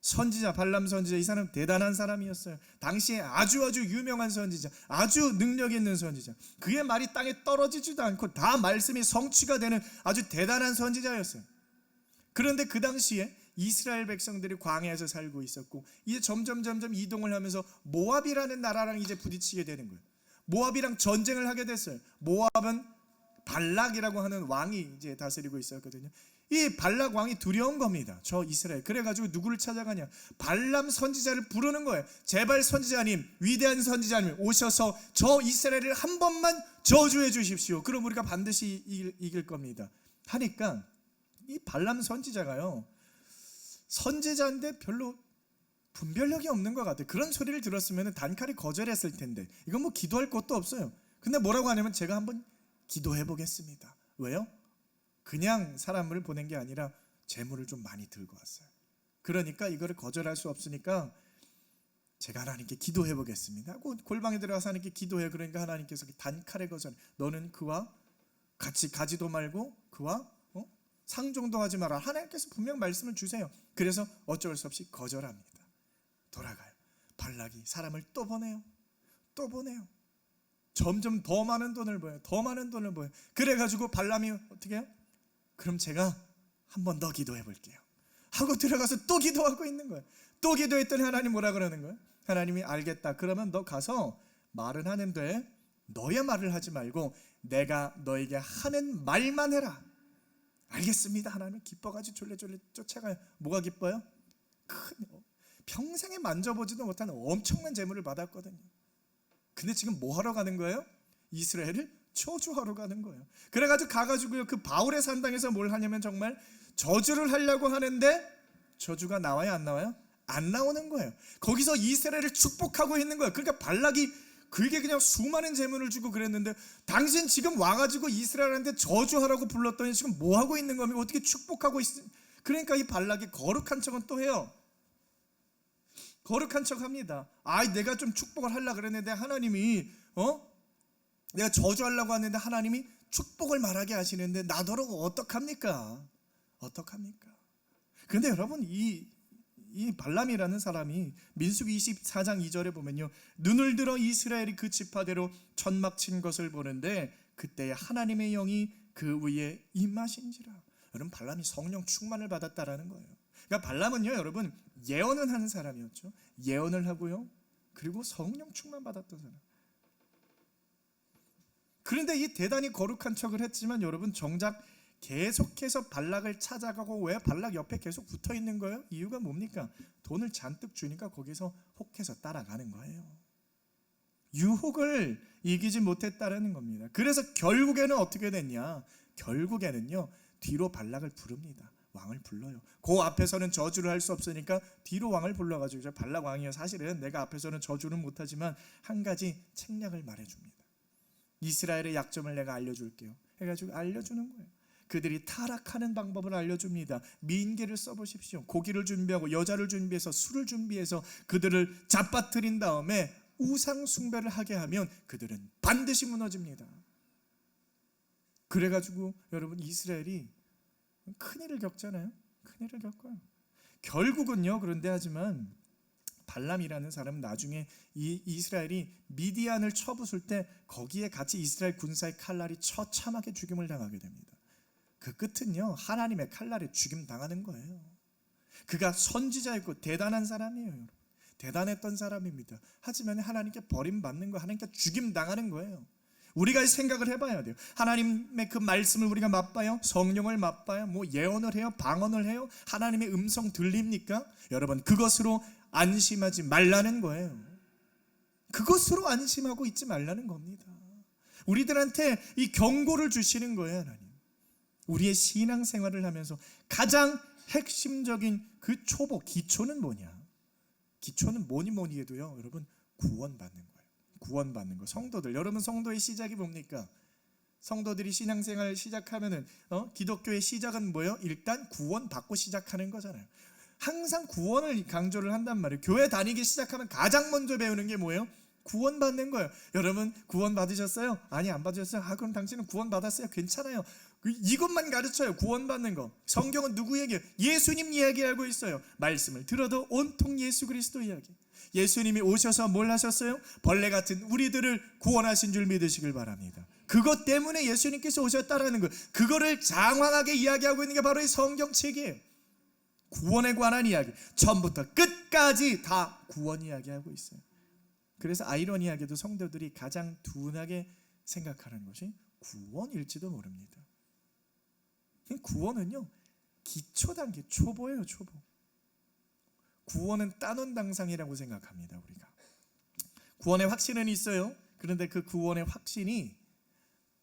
선지자, 발람 선지자, 이 사람 대단한 사람이었어요. 당시에 아주 유명한 선지자, 아주 능력 있는 선지자. 그의 말이 땅에 떨어지지도 않고 다 말씀이 성취가 되는 아주 대단한 선지자였어요. 그런데 그 당시에 이스라엘 백성들이 광야에서 살고 있었고, 이제 점점 이동을 하면서 모압이라는 나라랑 이제 부딪히게 되는 거예요. 모압이랑 전쟁을 하게 됐어요. 모압은 발락이라고 하는 왕이 이제 다스리고 있었거든요. 이 발락 왕이 두려운 겁니다. 저 이스라엘. 그래가지고 누구를 찾아가냐? 발람 선지자를 부르는 거예요. 제발 선지자님, 위대한 선지자님 오셔서 저 이스라엘을 한 번만 저주해 주십시오. 그럼 우리가 반드시 이길 겁니다. 하니까 이 발람 선지자가요, 선지자인데 별로 분별력이 없는 것 같아요. 그런 소리를 들었으면 단칼에 거절했을 텐데, 이건 뭐 기도할 것도 없어요. 근데 뭐라고 하냐면, 제가 한번 기도해 보겠습니다. 왜요? 그냥 사람을 보낸 게 아니라 재물을 좀 많이 들고 왔어요. 그러니까 이거를 거절할 수 없으니까 제가 하나님께 기도해 보겠습니다 하고 골방에 들어가서 하나님께 기도해요. 그러니까 하나님께서 단칼에 거절. 너는 그와 같이 가지도 말고 그와 상종도 하지 마라. 하나님께서 분명 말씀을 주세요. 그래서 어쩔 수 없이 거절합니다. 돌아가요. 발락이 사람을 또 보내요. 점점 더 많은 돈을 보여요. 그래가지고 발람이 어떻게 해요? 그럼 제가 한 번 더 기도해 볼게요 하고 들어가서 또 기도하고 있는 거예요. 또 기도했더니 하나님 뭐라 그러는 거예요? 하나님이 알겠다. 그러면 너 가서 말은 하는데 너의 말을 하지 말고 내가 너에게 하는 말만 해라. 알겠습니다. 하나님 기뻐가지고 졸래졸래 쫓아가요. 뭐가 기뻐요? 평생에 만져보지도 못한 엄청난 재물을 받았거든요. 근데 지금 뭐 하러 가는 거예요? 이스라엘을 저주하러 가는 거예요. 그래가지고 가가지고요, 그 바울의 산당에서 뭘 하냐면 정말 저주를 하려고 하는데 저주가 나와요, 안 나와요? 안 나오는 거예요. 거기서 이스라엘을 축복하고 있는 거예요. 그러니까 발락이 그게 그냥 수많은 재물을 주고 그랬는데, 당신 지금 와가지고 이스라엘한테 저주하라고 불렀더니 지금 뭐 하고 있는 겁니까? 어떻게 축복하고 그러니까 이 발락이 거룩한 척은 또 해요. 거룩한 척 합니다. 내가 좀 축복을 하려고 그랬는데 하나님이 내가 저주하려고 하는데 하나님이 축복을 말하게 하시는데 나더러 어떡합니까? 그런데 여러분, 이 발람이라는 사람이 민수기 24장 2절에 보면요, 눈을 들어 이스라엘이 그 지파대로 천막 친 것을 보는데 그때에 하나님의 영이 그 위에 임하신지라. 여러분, 발람이 성령 충만을 받았다라는 거예요. 그러니까 발람은요, 여러분, 예언을 하는 사람이었죠. 예언을 하고요, 그리고 성령 충만 받았던 사람. 그런데 이 대단히 거룩한 척을 했지만 여러분, 정작 계속해서 발락을 찾아가고, 왜 발락 옆에 계속 붙어 있는 거예요? 이유가 뭡니까? 돈을 잔뜩 주니까 거기서 혹해서 따라가는 거예요. 유혹을 이기지 못했다라는 겁니다. 그래서 결국에는 어떻게 됐냐? 결국에는요, 뒤로 발락을 부릅니다. 왕을 불러요. 그 앞에서는 저주를 할 수 없으니까 뒤로 왕을 불러가지고, 발락 왕이요, 사실은 내가 앞에서는 저주는 못하지만 한 가지 책략을 말해줍니다. 이스라엘의 약점을 내가 알려줄게요 해가지고 알려주는 거예요. 그들이 타락하는 방법을 알려줍니다. 민계를 써보십시오. 고기를 준비하고 여자를 준비해서 술을 준비해서 그들을 잡아뜨린 다음에 우상 숭배를 하게 하면 그들은 반드시 무너집니다. 그래가지고 여러분, 이스라엘이 큰일을 겪잖아요. 큰일을 겪어요. 결국은요, 그런데 하지만 발람이라는 사람은 나중에 이 이스라엘이 미디안을 쳐부술 때 거기에 같이 이스라엘 군사의 칼날이 처참하게 죽임을 당하게 됩니다. 그 끝은요, 하나님의 칼날에 죽임 당하는 거예요. 그가 선지자였고 대단한 사람이에요. 여러분. 대단했던 사람입니다. 하지만 하나님께 버림받는 거예요. 하나님께 죽임 당하는 거예요. 우리가 생각을 해봐야 돼요. 하나님의 그 말씀을 우리가 맛봐요? 성령을 맛봐요? 뭐 예언을 해요? 방언을 해요? 하나님의 음성 들립니까? 여러분, 그것으로 안심하지 말라는 거예요. 그것으로 안심하고 있지 말라는 겁니다. 우리들한테 이 경고를 주시는 거예요, 하나님. 우리의 신앙생활을 하면서 가장 핵심적인 그 초보, 기초는 뭐냐? 기초는 뭐니 해도요, 여러분, 구원받는 거예요. 구원받는 거. 성도들, 여러분, 성도의 시작이 뭡니까? 성도들이 신앙생활을 시작하면은 기독교의 시작은 뭐예요? 일단 구원받고 시작하는 거잖아요. 항상 구원을 강조를 한단 말이에요. 교회 다니기 시작하면 가장 먼저 배우는 게 뭐예요? 구원받는 거예요. 여러분 구원 받으셨어요? 아니 안 받으셨어요? 아 그럼 당신은 구원 받았어요. 괜찮아요. 이것만 가르쳐요. 구원받는 거. 성경은 누구 얘기예요? 예수님 이야기하고 있어요. 말씀을 들어도 온통 예수 그리스도 이야기. 예수님이 오셔서 뭘 하셨어요? 벌레 같은 우리들을 구원하신 줄 믿으시길 바랍니다. 그것 때문에 예수님께서 오셨다라는 거, 그거를 장황하게 이야기하고 있는 게 바로 이 성경책이에요. 구원에 관한 이야기, 처음부터 끝까지 다 구원 이야기하고 있어요. 그래서 아이러니하게도 성도들이 가장 둔하게 생각하는 것이 구원일지도 모릅니다. 구원은요, 기초 단계, 초보예요, 초보. 구원은 따놓당상이라고 생각합니다. 우리가 구원의 확신은 있어요. 그런데 그 구원의 확신이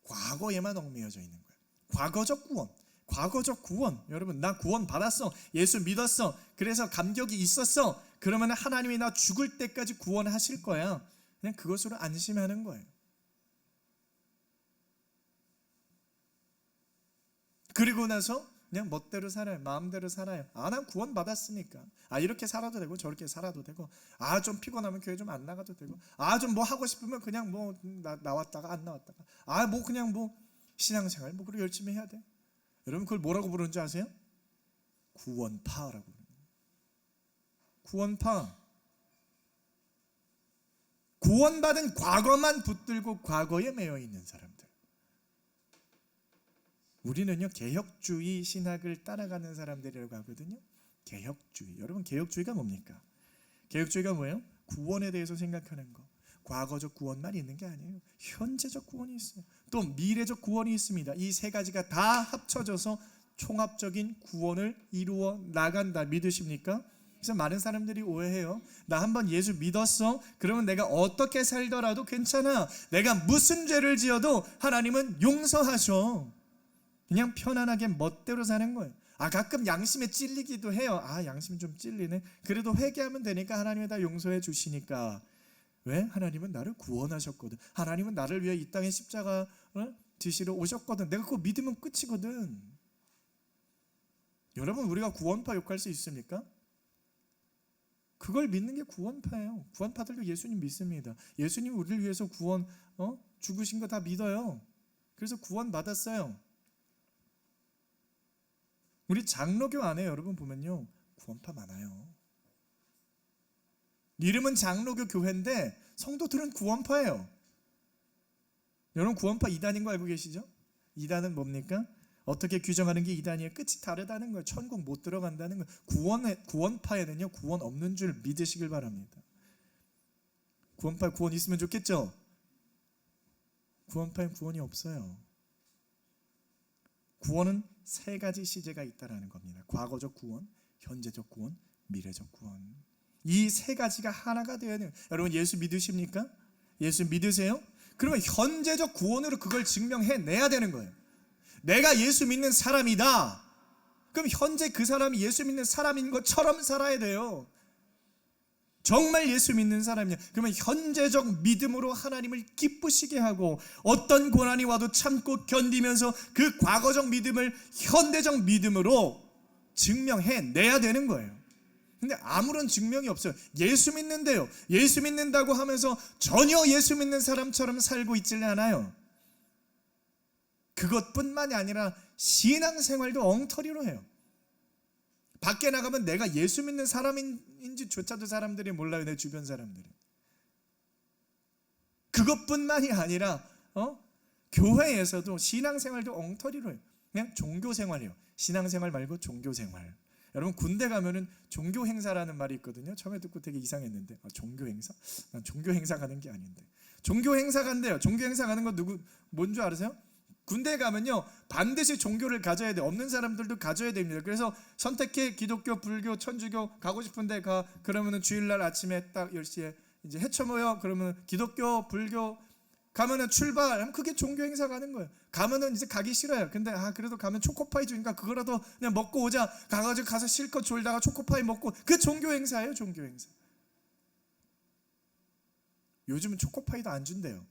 과거에만 얽매여져 있는 거예요. 과거적 구원, 과거적 구원. 여러분, 나 구원 받았어, 예수 믿었어, 그래서 감격이 있었어. 그러면 하나님이 나 죽을 때까지 구원하실 거야. 그냥 그것으로 안심하는 거예요. 그리고 나서 그냥 멋대로 살아요. 마음대로 살아요. 아, 난 구원 받았으니까. 아, 이렇게 살아도 되고 저렇게 살아도 되고. 아, 좀 피곤하면 교회 좀 안 나가도 되고. 아, 좀 뭐 하고 싶으면 그냥 뭐 나왔다가 안 나왔다가. 아, 뭐 그냥 뭐 신앙생활 뭐 그리고 열심히 해야 돼. 여러분 그걸 뭐라고 부르는지 아세요? 구원파라고 부릅니다. 구원파. 구원받은 과거만 붙들고 과거에 매여 있는 사람들. 우리는요, 개혁주의 신학을 따라가는 사람들이라고 하거든요. 개혁주의. 여러분, 개혁주의가 뭡니까? 개혁주의가 뭐예요? 구원에 대해서 생각하는 거. 과거적 구원만 있는 게 아니에요. 현재적 구원이 있어요. 또 미래적 구원이 있습니다. 이 세 가지가 다 합쳐져서 총합적인 구원을 이루어 나간다. 믿으십니까? 그래서 많은 사람들이 오해해요. 나 한번 예수 믿었어. 그러면 내가 어떻게 살더라도 괜찮아. 내가 무슨 죄를 지어도 하나님은 용서하셔. 그냥 편안하게 멋대로 사는 거예요. 아, 가끔 양심에 찔리기도 해요. 아, 양심 좀 찔리네. 그래도 회개하면 되니까 하나님이 다 용서해 주시니까. 왜? 하나님은 나를 구원하셨거든. 하나님은 나를 위해 이 땅에 십자가 지시러 오셨거든. 내가 그거 믿으면 끝이거든. 여러분, 우리가 구원파 욕할 수 있습니까? 그걸 믿는 게 구원파예요. 구원파들도 예수님 믿습니다. 예수님 우리를 위해서 구원 죽으신 거 다 믿어요. 그래서 구원 받았어요. 우리 장로교 안에 여러분 보면요, 구원파 많아요. 이름은 장로교 교회인데 성도들은 구원파예요. 여러분 구원파 2단인 거 알고 계시죠? 2단은 뭡니까? 어떻게 규정하는 게 2단이에요? 끝이 다르다는 거예요. 천국 못 들어간다는 거예요. 구원파에는요, 구원 없는 줄 믿으시길 바랍니다. 구원파에 구원 있으면 좋겠죠? 구원파엔 구원이 없어요. 구원은 세 가지 시제가 있다라는 겁니다. 과거적 구원, 현재적 구원, 미래적 구원. 이 세 가지가 하나가 되어야 돼요. 여러분 예수 믿으십니까? 예수 믿으세요? 그러면 현재적 구원으로 그걸 증명해내야 되는 거예요. 내가 예수 믿는 사람이다. 그럼 현재 그 사람이 예수 믿는 사람인 것처럼 살아야 돼요. 정말 예수 믿는 사람이냐? 그러면 현재적 믿음으로 하나님을 기쁘시게 하고 어떤 고난이 와도 참고 견디면서 그 과거적 믿음을 현대적 믿음으로 증명해내야 되는 거예요. 근데 아무런 증명이 없어요. 예수 믿는데요, 예수 믿는다고 하면서 전혀 예수 믿는 사람처럼 살고 있질 않아요. 그것뿐만이 아니라 신앙생활도 엉터리로 해요. 밖에 나가면 내가 예수 믿는 사람인지조차도 사람들이 몰라요. 내 주변 사람들이. 그것뿐만이 아니라 교회에서도 신앙생활도 엉터리로 해요. 그냥 종교생활이에요. 신앙생활 말고 종교생활. 여러분 군대 가면은 종교행사라는 말이 있거든요. 처음에 듣고 되게 이상했는데, 종교행사? 난 종교행사 가는 게 아닌데. 종교행사 간대요. 종교행사 가는 거 뭔 줄 아세요? 군대 가면요, 반드시 종교를 가져야 돼요. 없는 사람들도 가져야 됩니다. 그래서 선택해. 기독교, 불교, 천주교 가고 싶은데 가. 그러면은 주일날 아침에 딱 10시에 이제 해쳐 모여. 그러면 기독교, 불교 가면은 출발. 그게 종교 행사 가는 거예요. 가면은 이제 가기 싫어요. 근데 그래도 가면 초코파이 주니까 그거라도 그냥 먹고 오자. 가가지고 가서 실컷 졸다가 초코파이 먹고. 그 종교 행사예요, 종교 행사. 요즘은 초코파이도 안 준대요.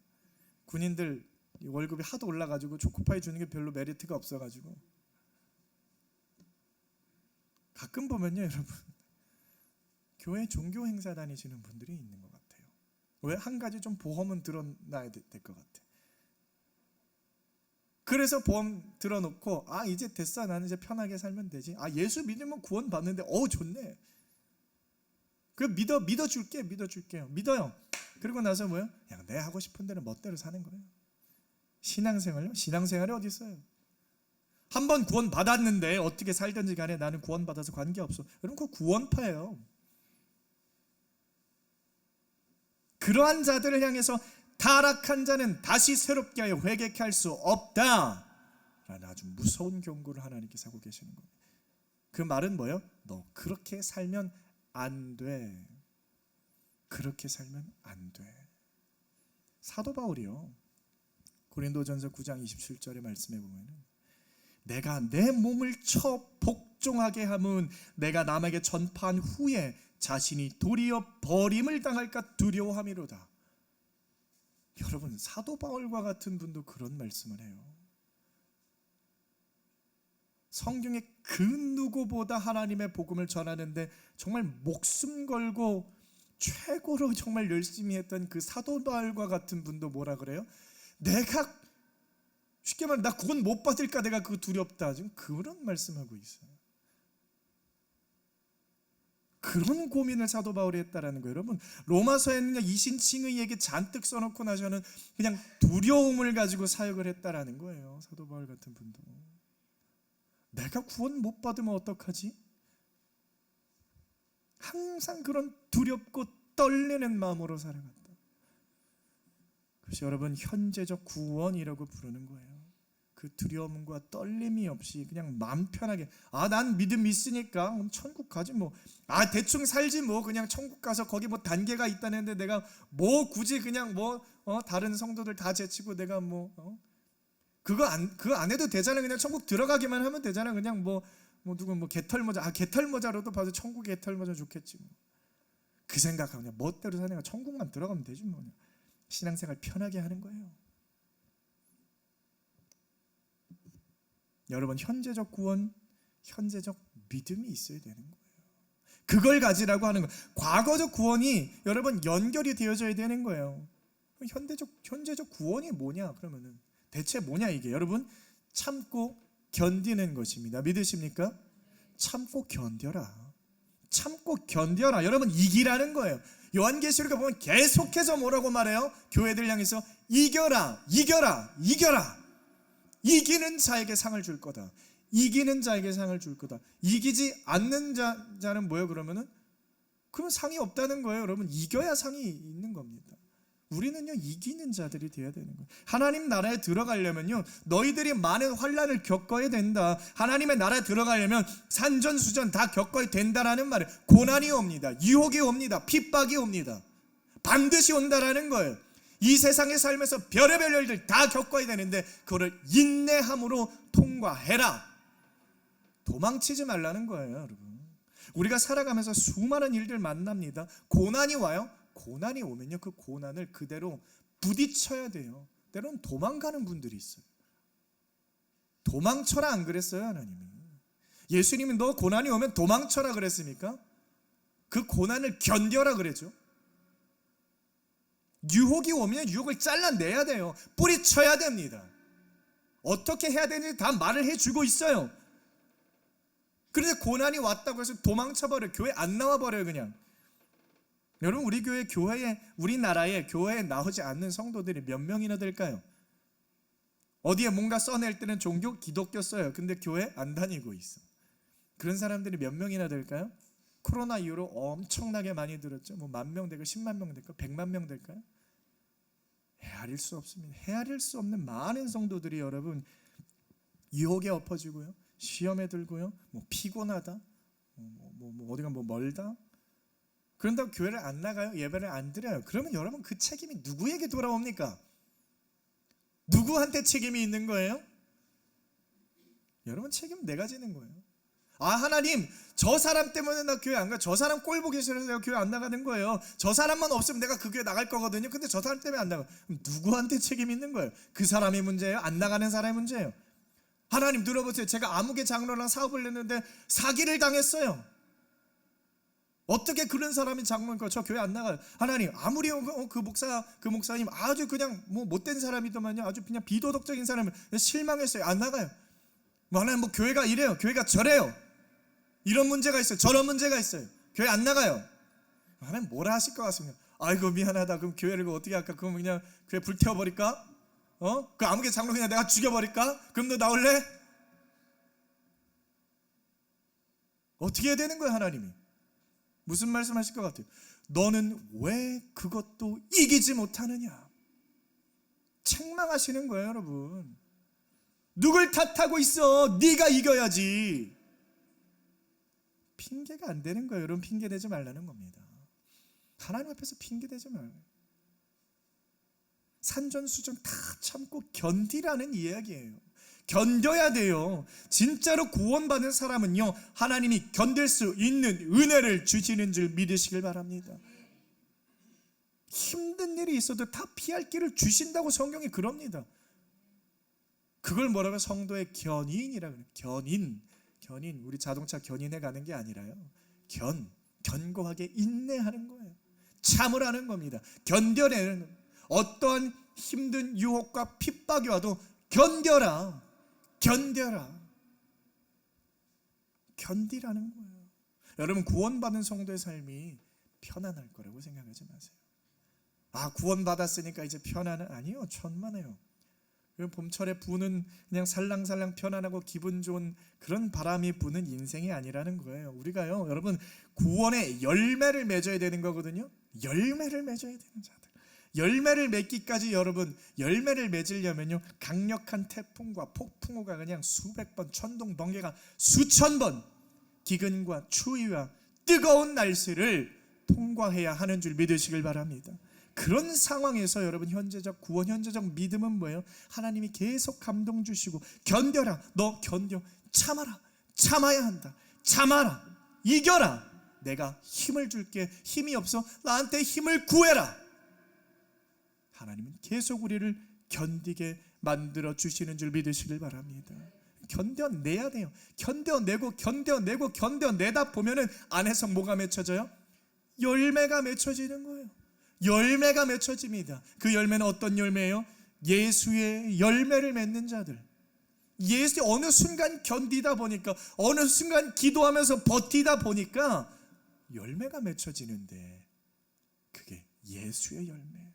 군인들 월급이 하도 올라가지고 초코파이 주는 게 별로 메리트가 없어가지고. 가끔 보면요, 여러분 교회 종교 행사 다니시는 분들이 있는 것 같아요. 왜? 한 가지 좀 보험은 들어놔야 될 것 같아. 그래서 보험 들어놓고 이제 됐어, 나는 이제 편하게 살면 되지. 예수 믿으면 구원 받는데 좋네. 그 믿어줄게요. 믿어요. 그리고 나서 뭐요? 그냥 내 하고 싶은 대로 멋대로 사는 거예요. 신앙생활이 어디 있어요? 한 번 구원 받았는데 어떻게 살든지 간에 나는 구원 받아서 관계없어. 여러분, 그거 구원파예요. 그러한 자들을 향해서 타락한 자는 다시 새롭게 하여 회개케 할 수 없다 라는 아주 무서운 경고를 하나님께서 하고 계시는 거예요. 그 말은 뭐예요? 너 그렇게 살면 안 돼. 그렇게 살면 안 돼. 사도 바울이요, 고린도전서 9장 27절의 말씀에 보면은 내가 내 몸을 쳐 복종하게 함은 내가 남에게 전파한 후에 자신이 도리어 버림을 당할까 두려워함이로다. 여러분, 사도 바울과 같은 분도 그런 말씀을 해요. 성경에 그 누구보다 하나님의 복음을 전하는데 정말 목숨 걸고 최고로 정말 열심히 했던 그 사도 바울과 같은 분도 뭐라 그래요? 내가 쉽게 말하면 나 구원 못 받을까, 내가 그거 두렵다. 지금 그런 말씀하고 있어요. 그런 고민을 사도 바울이 했다라는 거예요. 여러분, 로마서에는요, 이신칭의 얘기 잔뜩 써놓고 나서는 그냥 두려움을 가지고 사역을 했다라는 거예요. 사도 바울 같은 분도. 내가 구원 못 받으면 어떡하지? 항상 그런 두렵고 떨리는 마음으로 살아갔다. 그래서 여러분, 현재적 구원이라고 부르는 거예요. 그 두려움과 떨림이 없이 그냥 마음 편하게 난 믿음 있으니까 천국 가지 뭐, 대충 살지 뭐, 그냥 천국 가서 거기 뭐 단계가 있다는데 내가 뭐 굳이 그냥 다른 성도들 다 제치고 내가 그거 안 해도 되잖아. 그냥 천국 들어가기만 하면 되잖아. 그냥 누구 개털모자 개털모자로도 봐도 천국 개털모자 좋겠지 뭐. 그 생각하고 그냥 멋대로 사는 거, 천국만 들어가면 되지 뭐. 신앙생활 편하게 하는 거예요. 여러분, 현재적 구원, 현재적 믿음이 있어야 되는 거예요. 그걸 가지라고 하는 거예요. 과거적 구원이 여러분 연결이 되어져야 되는 거예요. 현재적 구원이 뭐냐? 그러면은 대체 뭐냐 이게? 여러분, 참고 견디는 것입니다. 믿으십니까? 참고 견뎌라. 참고 견뎌라. 여러분, 이기라는 거예요. 요한계시록에 보면 계속해서 뭐라고 말해요? 교회들 향해서 이겨라, 이겨라, 이겨라. 이기는 자에게 상을 줄 거다. 이기는 자에게 상을 줄 거다. 이기지 않는 자는 뭐예요? 그러면 상이 없다는 거예요. 여러분, 이겨야 상이 있는 겁니다. 우리는요, 이기는 자들이 되어야 되는 거예요. 하나님 나라에 들어가려면요, 너희들이 많은 환난을 겪어야 된다. 하나님의 나라에 들어가려면 산전수전 다 겪어야 된다라는 말이에요. 고난이 옵니다. 유혹이 옵니다. 핍박이 옵니다. 반드시 온다라는 거예요. 이 세상에 살면서 별의별 일들 다 겪어야 되는데 그거를 인내함으로 통과해라. 도망치지 말라는 거예요. 여러분, 우리가 살아가면서 수많은 일들 만납니다. 고난이 와요. 고난이 오면요, 그 고난을 그대로 부딪혀야 돼요. 때로는 도망가는 분들이 있어요. 도망쳐라 안 그랬어요? 하나님이. 예수님이 너 고난이 오면 도망쳐라 그랬습니까? 그 고난을 견뎌라 그랬죠. 유혹이 오면 유혹을 잘라내야 돼요. 뿌리쳐야 됩니다. 어떻게 해야 되는지 다 말을 해주고 있어요. 그런데 고난이 왔다고 해서 도망쳐버려요. 교회 안 나와버려요. 그냥. 여러분, 우리 교회에 우리나라에 교회에 나오지 않는 성도들이 몇 명이나 될까요? 어디에 뭔가 써낼 때는 종교 기독교 써요. 근데 교회 안 다니고 있어. 그런 사람들이 몇 명이나 될까요? 코로나 이후로 엄청나게 많이 들었죠. 10,000명 될까요? 10만 명 될까요? 100만 명 될까요? 헤아릴 수 없습니다. 헤아릴 수 없는 많은 성도들이 여러분 유혹에 엎어지고요, 시험에 들고요, 피곤하다, 어디가 멀다, 그런다고 교회를 안 나가요? 예배를 안 드려요? 그러면 여러분, 그 책임이 누구에게 돌아옵니까? 누구한테 책임이 있는 거예요? 여러분, 책임은 내가 지는 거예요. 하나님, 저 사람 때문에 나 교회 안 가. 저 사람 꼴 보기 싫어서 내가 교회 안 나가는 거예요. 저 사람만 없으면 내가 그 교회 나갈 거거든요. 근데 저 사람 때문에 안 나가. 그럼 누구한테 책임이 있는 거예요? 그 사람의 문제예요? 안 나가는 사람의 문제예요? 하나님, 들어보세요. 제가 아무개 장로랑 사업을 했는데 사기를 당했어요. 어떻게 그런 사람이 장로니까 저 교회 안 나가요? 하나님 아무리 그 목사님 아주 그냥 뭐 못된 사람이더만요, 아주 그냥 비도덕적인 사람을 실망했어요, 안 나가요. 하나님 뭐 교회가 이래요, 교회가 저래요, 이런 문제가 있어요, 저런 문제가 있어요, 교회 안 나가요. 하나님 뭐라 하실 것 같습니다. 아이고 미안하다, 그럼 교회를 어떻게 할까? 그럼 그냥 교회 불태워버릴까? 그 아무개 장로 그냥 내가 죽여버릴까? 그럼 너 나올래? 어떻게 해야 되는 거야? 하나님이 무슨 말씀하실 것 같아요? 너는 왜 그것도 이기지 못하느냐? 책망하시는 거예요, 여러분. 누굴 탓하고 있어? 네가 이겨야지. 핑계가 안 되는 거예요, 여러분. 핑계 대지 말라는 겁니다. 하나님 앞에서 핑계 대지 말아요. 산전수전 다 참고 견디라는 이야기예요. 견뎌야 돼요. 진짜로 구원받은 사람은요, 하나님이 견딜 수 있는 은혜를 주시는 줄 믿으시길 바랍니다. 힘든 일이 있어도 다 피할 길을 주신다고 성경이 그럽니다. 그걸 뭐라고? 성도의 견인이라고 해요. 견인. 우리 자동차 견인해 가는 게 아니라요, 견고하게 인내하는 거예요. 참으라는 겁니다. 견뎌내는 겁니다. 어떠한 힘든 유혹과 핍박이 와도 견디라는 거예요. 여러분, 구원받은 성도의 삶이 편안할 거라고 생각하지 마세요. 구원받았으니까 이제 편안한, 아니요, 천만에요. 봄철에 부는 그냥 살랑살랑 편안하고 기분 좋은 그런 바람이 부는 인생이 아니라는 거예요. 우리가요, 여러분, 구원의 열매를 맺어야 되는 거거든요. 열매를 맺어야 되는 자들. 열매를 맺기까지, 여러분, 열매를 맺으려면요, 강력한 태풍과 폭풍우가 그냥 수백 번, 천둥 번개가 수천 번, 기근과 추위와 뜨거운 날씨를 통과해야 하는 줄 믿으시길 바랍니다. 그런 상황에서 여러분, 현재적 구원, 현재적 믿음은 뭐예요? 하나님이 계속 감동 주시고, 견뎌라, 너 견뎌, 참아라, 참아야 한다, 참아라, 이겨라, 내가 힘을 줄게, 힘이 없어 나한테 힘을 구해라. 하나님은 계속 우리를 견디게 만들어 주시는 줄 믿으시길 바랍니다. 견뎌내야 돼요. 견뎌내다 보면은 안에서 뭐가 맺혀져요? 열매가 맺혀지는 거예요. 열매가 맺혀집니다. 그 열매는 어떤 열매예요? 예수의 열매를 맺는 자들. 예수, 어느 순간 견디다 보니까, 어느 순간 기도하면서 버티다 보니까 열매가 맺혀지는데, 그게 예수의 열매.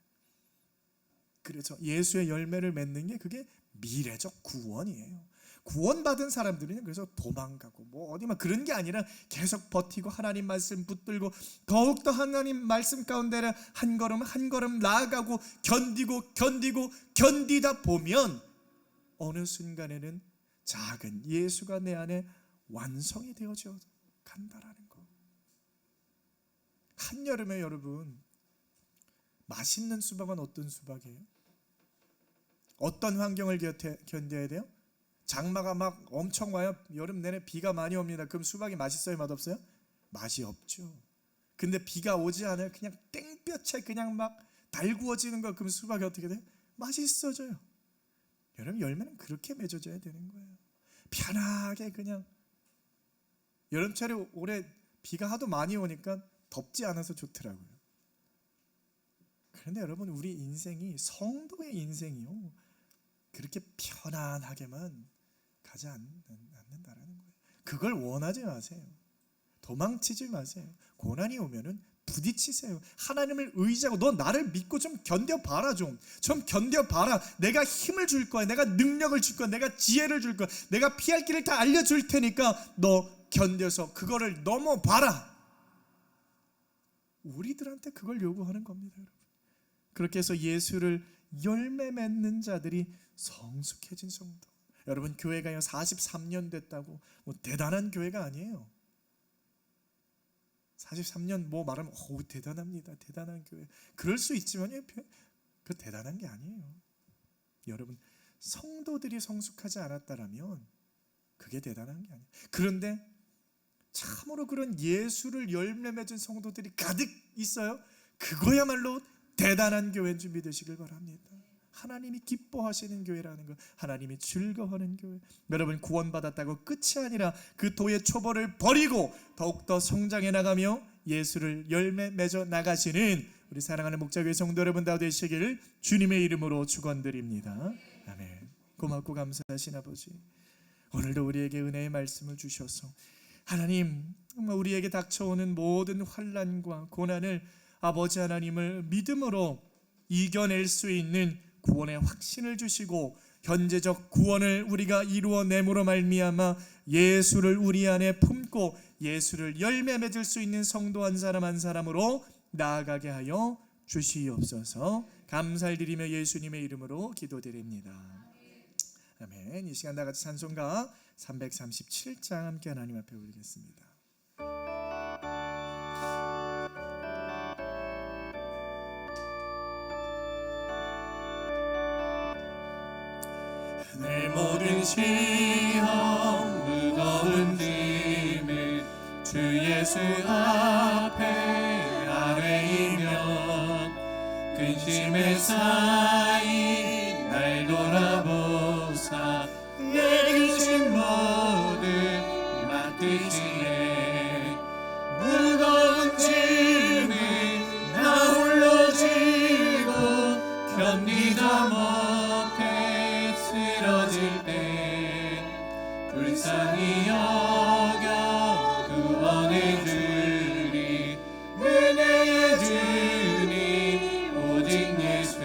그래서 예수의 열매를 맺는 게 그게 미래적 구원이에요. 구원받은 사람들은 그래서 도망가고 뭐 어디 막 그런 게 아니라 계속 버티고 하나님 말씀 붙들고 더욱더 하나님 말씀 가운데 한 걸음 한 걸음 나아가고 견디다 보면 어느 순간에는 작은 예수가 내 안에 완성이 되어져 간다라는 거. 한여름에 여러분, 맛있는 수박은 어떤 수박이에요? 어떤 환경을 견뎌야 돼요? 장마가 막 엄청 와요. 여름 내내 비가 많이 옵니다. 그럼 수박이 맛있어요, 맛없어요? 맛이 없죠. 근데 비가 오지 않아요. 그냥 땡볕에 그냥 막 달구어지는 거. 그럼 수박이 어떻게 돼요? 맛있어져요. 여러분, 열매는 그렇게 맺어져야 되는 거예요. 편하게 그냥. 여름철에 올해 비가 하도 많이 오니까 덥지 않아서 좋더라고요. 그런데 여러분, 우리 인생이, 성도의 인생이요, 그렇게 편안하게만 가지 않는다라는 거예요. 그걸 원하지 마세요. 도망치지 마세요. 고난이 오면은 부딪히세요. 하나님을 의지하고, 너 나를 믿고 좀 견뎌봐라, 좀 견뎌봐라. 내가 힘을 줄 거야, 내가 능력을 줄 거야, 내가 지혜를 줄 거야, 내가 피할 길을 다 알려줄 테니까 너 견뎌서 그거를 넘어봐라. 우리들한테 그걸 요구하는 겁니다, 여러분. 그렇게 해서 예수를 열매 맺는 자들이 성숙해진 성도. 여러분, 교회가요 43년 됐다고 뭐 대단한 교회가 아니에요. 43년 뭐 말하면 대단합니다, 대단한 교회. 그럴 수 있지만요, 그 대단한 게 아니에요. 여러분, 성도들이 성숙하지 않았다라면 그게 대단한 게 아니에요. 그런데 참으로 그런 예수를 열매 맺은 성도들이 가득 있어요. 그거야말로 대단한 교회인 줄 믿으시길 바랍니다. 하나님이 기뻐하시는 교회라는 것, 하나님이 즐거워하는 교회. 여러분, 구원받았다고 끝이 아니라 그 도의 초벌을 버리고 더욱더 성장해 나가며 예수를 열매 맺어 나가시는 우리 사랑하는 목자교회 성도 여러분 다 되시기를 주님의 이름으로 축원드립니다. 아멘. 고맙고 감사하신 아버지, 오늘도 우리에게 은혜의 말씀을 주셔서 하나님, 정말 우리에게 닥쳐오는 모든 환난과 고난을 아버지 하나님을 믿음으로 이겨낼 수 있는 구원의 확신을 주시고 현재적 구원을 우리가 이루어냄으로 말미암아 예수를 우리 안에 품고 예수를 열매 맺을 수 있는 성도 한 사람 한 사람으로 나아가게 하여 주시옵소서. 감사를 드리며 예수님의 이름으로 기도드립니다. 아멘. 이 시간 다같이 찬송가 337장 함께 하나님 앞에 올리겠습니다. 내 모든 시험 무거운 짐을 주 예수 앞에 아뢰이면 근심에 쌓인 날 돌아보사 내 근심 모두 맡기시네. 무거운 짐을 나 홀로 지고 견디다 못해 쓰러질 때 불쌍히 여겨 구원해 주리 은혜의 주님 오직 예수.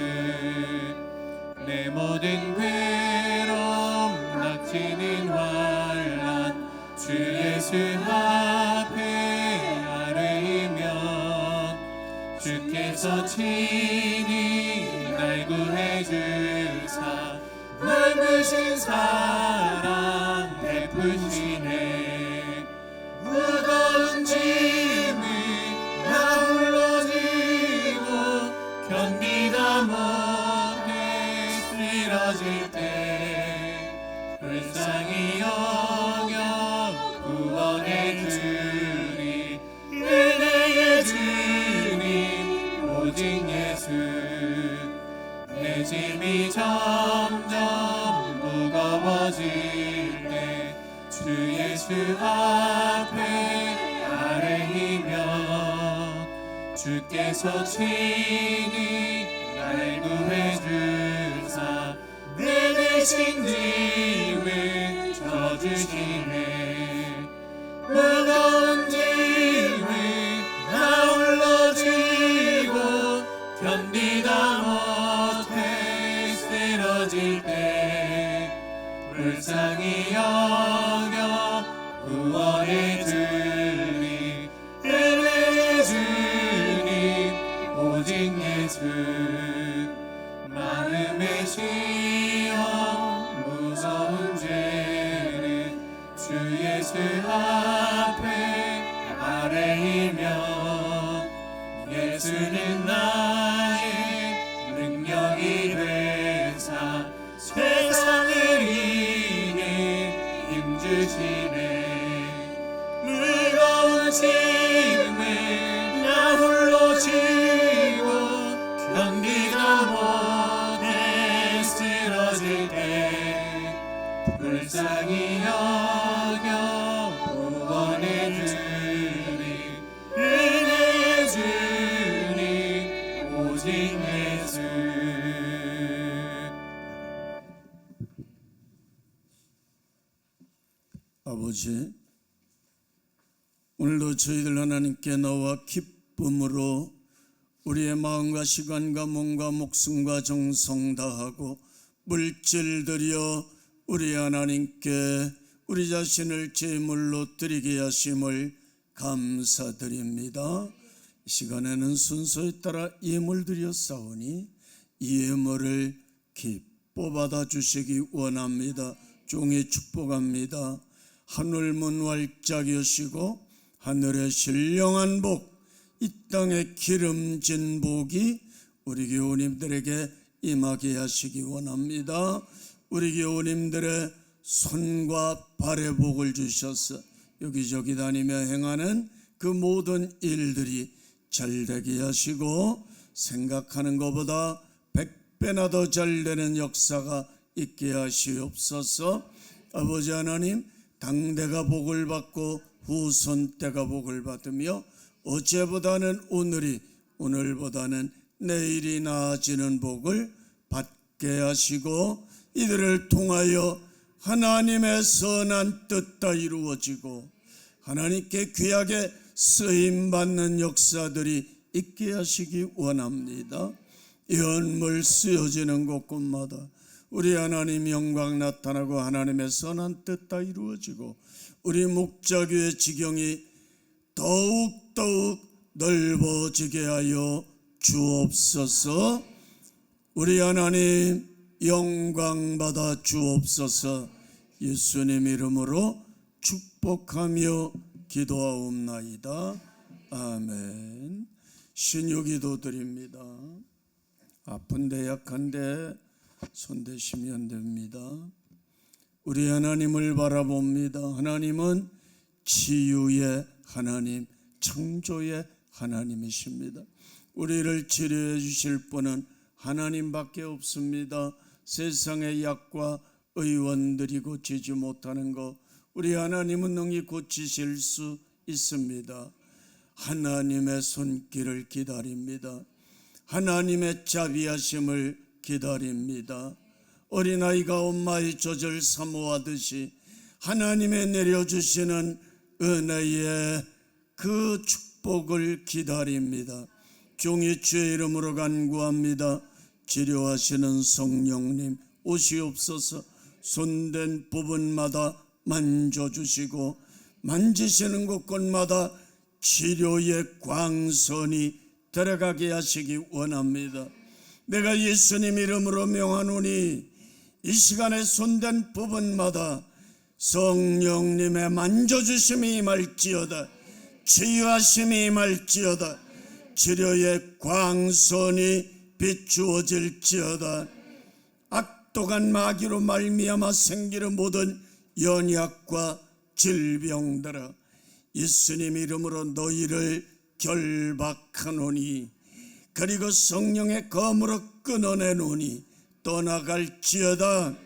내 모든 괴로움 낙지는 환난 주 예수 앞에 아뢰이면 주께서 친히 날 구해 주사 넓으신 사랑 베푸시네. 무거운 짐을 나 홀로 지고 견디다 못해 쓰러질 때 불쌍히 여겨 구원해 주리 은혜의 주님 오직 예수. 내 짐이 점점 무거워질 때 주 예수 앞에 아뢰이면 주께서 친히 날 구해 주사 내 대신 짐을 져주시네. 무거운 짐을 나 홀로 지고 견디다 못해 쓰러질 때 불쌍히 여겨 구원해 주리 은혜의 주님 오직 예수. 마음의 시험 무서운 죄는 주 예수 앞에 아뢰이면 예수는 나의 능력이 되사 세상을 이기는 힘 주시네. 무거운 짐을 나 홀로 지고 견디다 못해 쓰러질 때 불쌍히 여겨 구원해 주리 은혜의 주님 오직 예수. 아버지, 오늘도 저희들 하나님께 나와 기쁨으로 우리의 마음과 시간과 몸과 목숨과 정성 다하고 물질 들여 우리 하나님께 우리 자신을 제물로 드리게 하심을 감사드립니다. 이 시간에는 순서에 따라 예물 드렸사오니 이 예물을 기뻐 받아주시기 원합니다. 종이 축복합니다. 하늘문 활짝 여시고 하늘의 신령한 복, 이 땅의 기름진 복이 우리 교우님들에게 임하게 하시기 원합니다. 우리 교우님들의 손과 발의 복을 주셔서 여기저기 다니며 행하는 그 모든 일들이 잘되게 하시고 생각하는 것보다 100배나 더 잘되는 역사가 있게 하시옵소서. 아버지 하나님, 당대가 복을 받고 후손 때가 복을 받으며 어제보다는 오늘이, 오늘보다는 내일이 나아지는 복을 받게 하시고 이들을 통하여 하나님의 선한 뜻 다 이루어지고 하나님께 귀하게 쓰임받는 역사들이 있게 하시기 원합니다. 연물 쓰여지는 곳곳마다 우리 하나님 영광 나타나고 하나님의 선한 뜻 다 이루어지고 우리 목자교회 지경이 더욱 넓어지게 하여 주옵소서. 우리 하나님 영광 받아 주옵소서. 예수님 이름으로 축복하며 기도하옵나이다. 아멘. 신유기도 드립니다. 아픈데 약한데 손대시면 됩니다. 우리 하나님을 바라봅니다. 하나님은 치유의 하나님, 창조의 하나님이십니다. 우리를 치료해 주실 분은 하나님밖에 없습니다. 세상의 약과 의원들이 고치지 못하는 것 우리 하나님은 능히 고치실 수 있습니다. 하나님의 손길을 기다립니다. 하나님의 자비하심을 기다립니다. 어린아이가 엄마의 젖을 사모하듯이 하나님의 내려주시는 은혜의 그 축복을 기다립니다. 종이 주의 이름으로 간구합니다. 치료하시는 성령님 오시옵소서. 손댄 부분마다 만져주시고 만지시는 곳곳마다 치료의 광선이 들어가게 하시기 원합니다. 내가 예수님 이름으로 명하노니 이 시간에 손댄 부분마다 성령님의 만져주심이 임할지어다. 치유하심이 임할지어다. 치료의 광선이 비추어질지어다. 악독한 마귀로 말미암아 생기는 모든 연약과 질병들아 예수님 이름으로 너희를 결박하노니 그리고 성령의 검으로 끊어내노니 떠나갈지어다.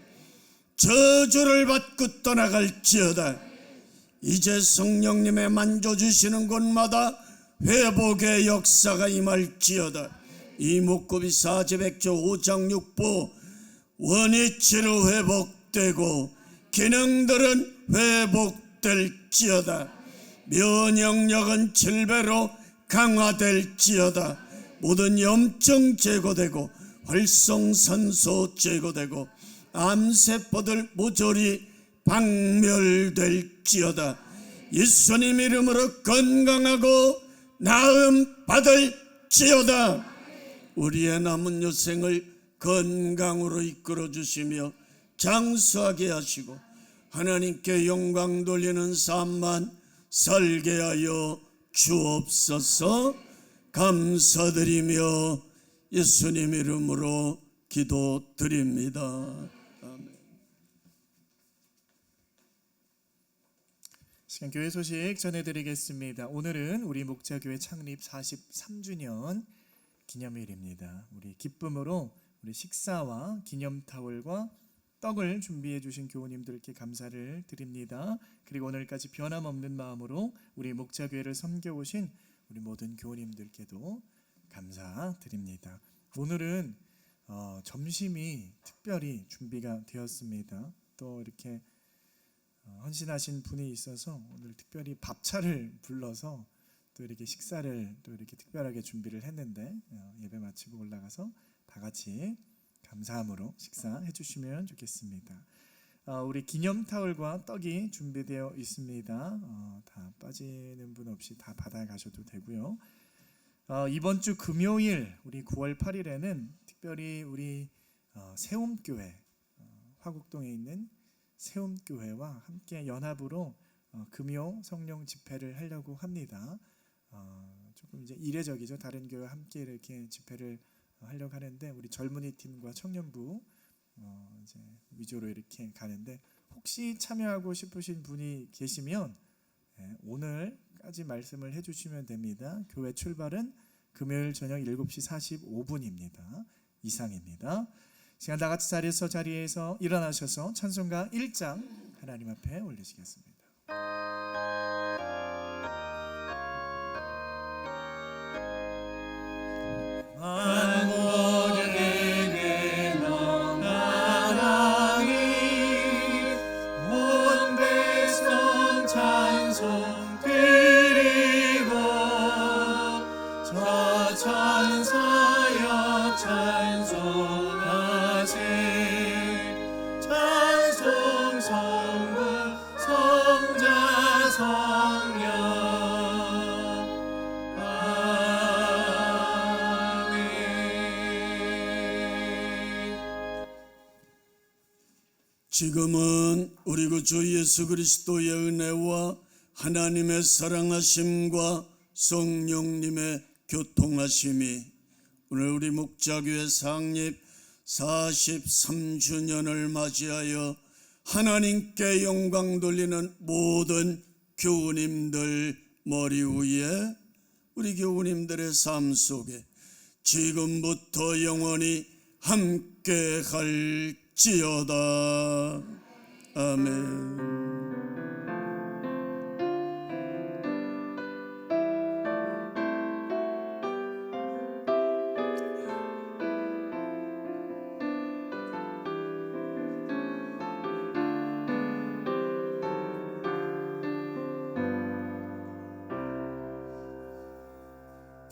저주를 받고 떠나갈지어다. 이제 성령님의 만져주시는 곳마다 회복의 역사가 임할지어다. 이목구비 사제백조 5장 6부 원위치로 회복되고 기능들은 회복될지어다. 면역력은 7배로 강화될지어다. 모든 염증 제거되고 활성산소 제거되고 암세포들 모조리 박멸될지어다. 예수님 이름으로 건강하고 나음 받을지어다. 우리의 남은 여생을 건강으로 이끌어 주시며 장수하게 하시고 하나님께 영광 돌리는 삶만 살게 하여 주옵소서. 감사드리며 예수님 이름으로 기도드립니다. 아멘. 시간 교회 소식 전해드리겠습니다. 오늘은 우리 목자교회 창립 43주년 기념일입니다. 우리 기쁨으로 우리 식사와 기념타월과 떡을 준비해 주신 교우님들께 감사를 드립니다. 그리고 오늘까지 변함없는 마음으로 우리 목자교회를 섬겨오신 우리 모든 교우님들께도 감사드립니다. 오늘은 점심이 특별히 준비가 되었습니다. 또 이렇게 헌신하신 분이 있어서 오늘 특별히 밥차를 불러서 또 이렇게 식사를 또 이렇게 특별하게 준비를 했는데 예배 마치고 올라가서 다 같이 감사함으로 식사해 주시면 좋겠습니다. 우리 기념 타월과 떡이 준비되어 있습니다. 다 빠지는 분 없이 다 받아가셔도 되고요. 이번 주 금요일 우리 9월 8일에는 특별히 우리 세움교회 화곡동에 있는 세움교회와 함께 연합으로 금요 성령 집회를 하려고 합니다. 조금 이제 이례적이죠. 다른 교회와 함께 이렇게 집회를 하려고 하는데 우리 젊은이 팀과 청년부 이제 위주로 이렇게 가는데 혹시 참여하고 싶으신 분이 계시면 오늘까지 말씀을 해주시면 됩니다. 교회 출발은 금요일 저녁 7시 45분입니다. 이상입니다. 시간 다 같이 자리에서 일어나셔서 찬송가 1장 하나님 앞에 올리시겠습니다. 만국에게 명하나니 온 백성 찬송 드리고 저 천사여 찬송하세 찬송 성부 성자 성령 지금은 우리 구주 예수 그리스도의 은혜와 하나님의 사랑하심과 성령님의 교통하심이 오늘 우리 목자교회 상립 43주년을 맞이하여 하나님께 영광 돌리는 모든 교우님들 머리 위에 우리 교우님들의 삶 속에 지금부터 영원히 함께 할지어다. 아멘.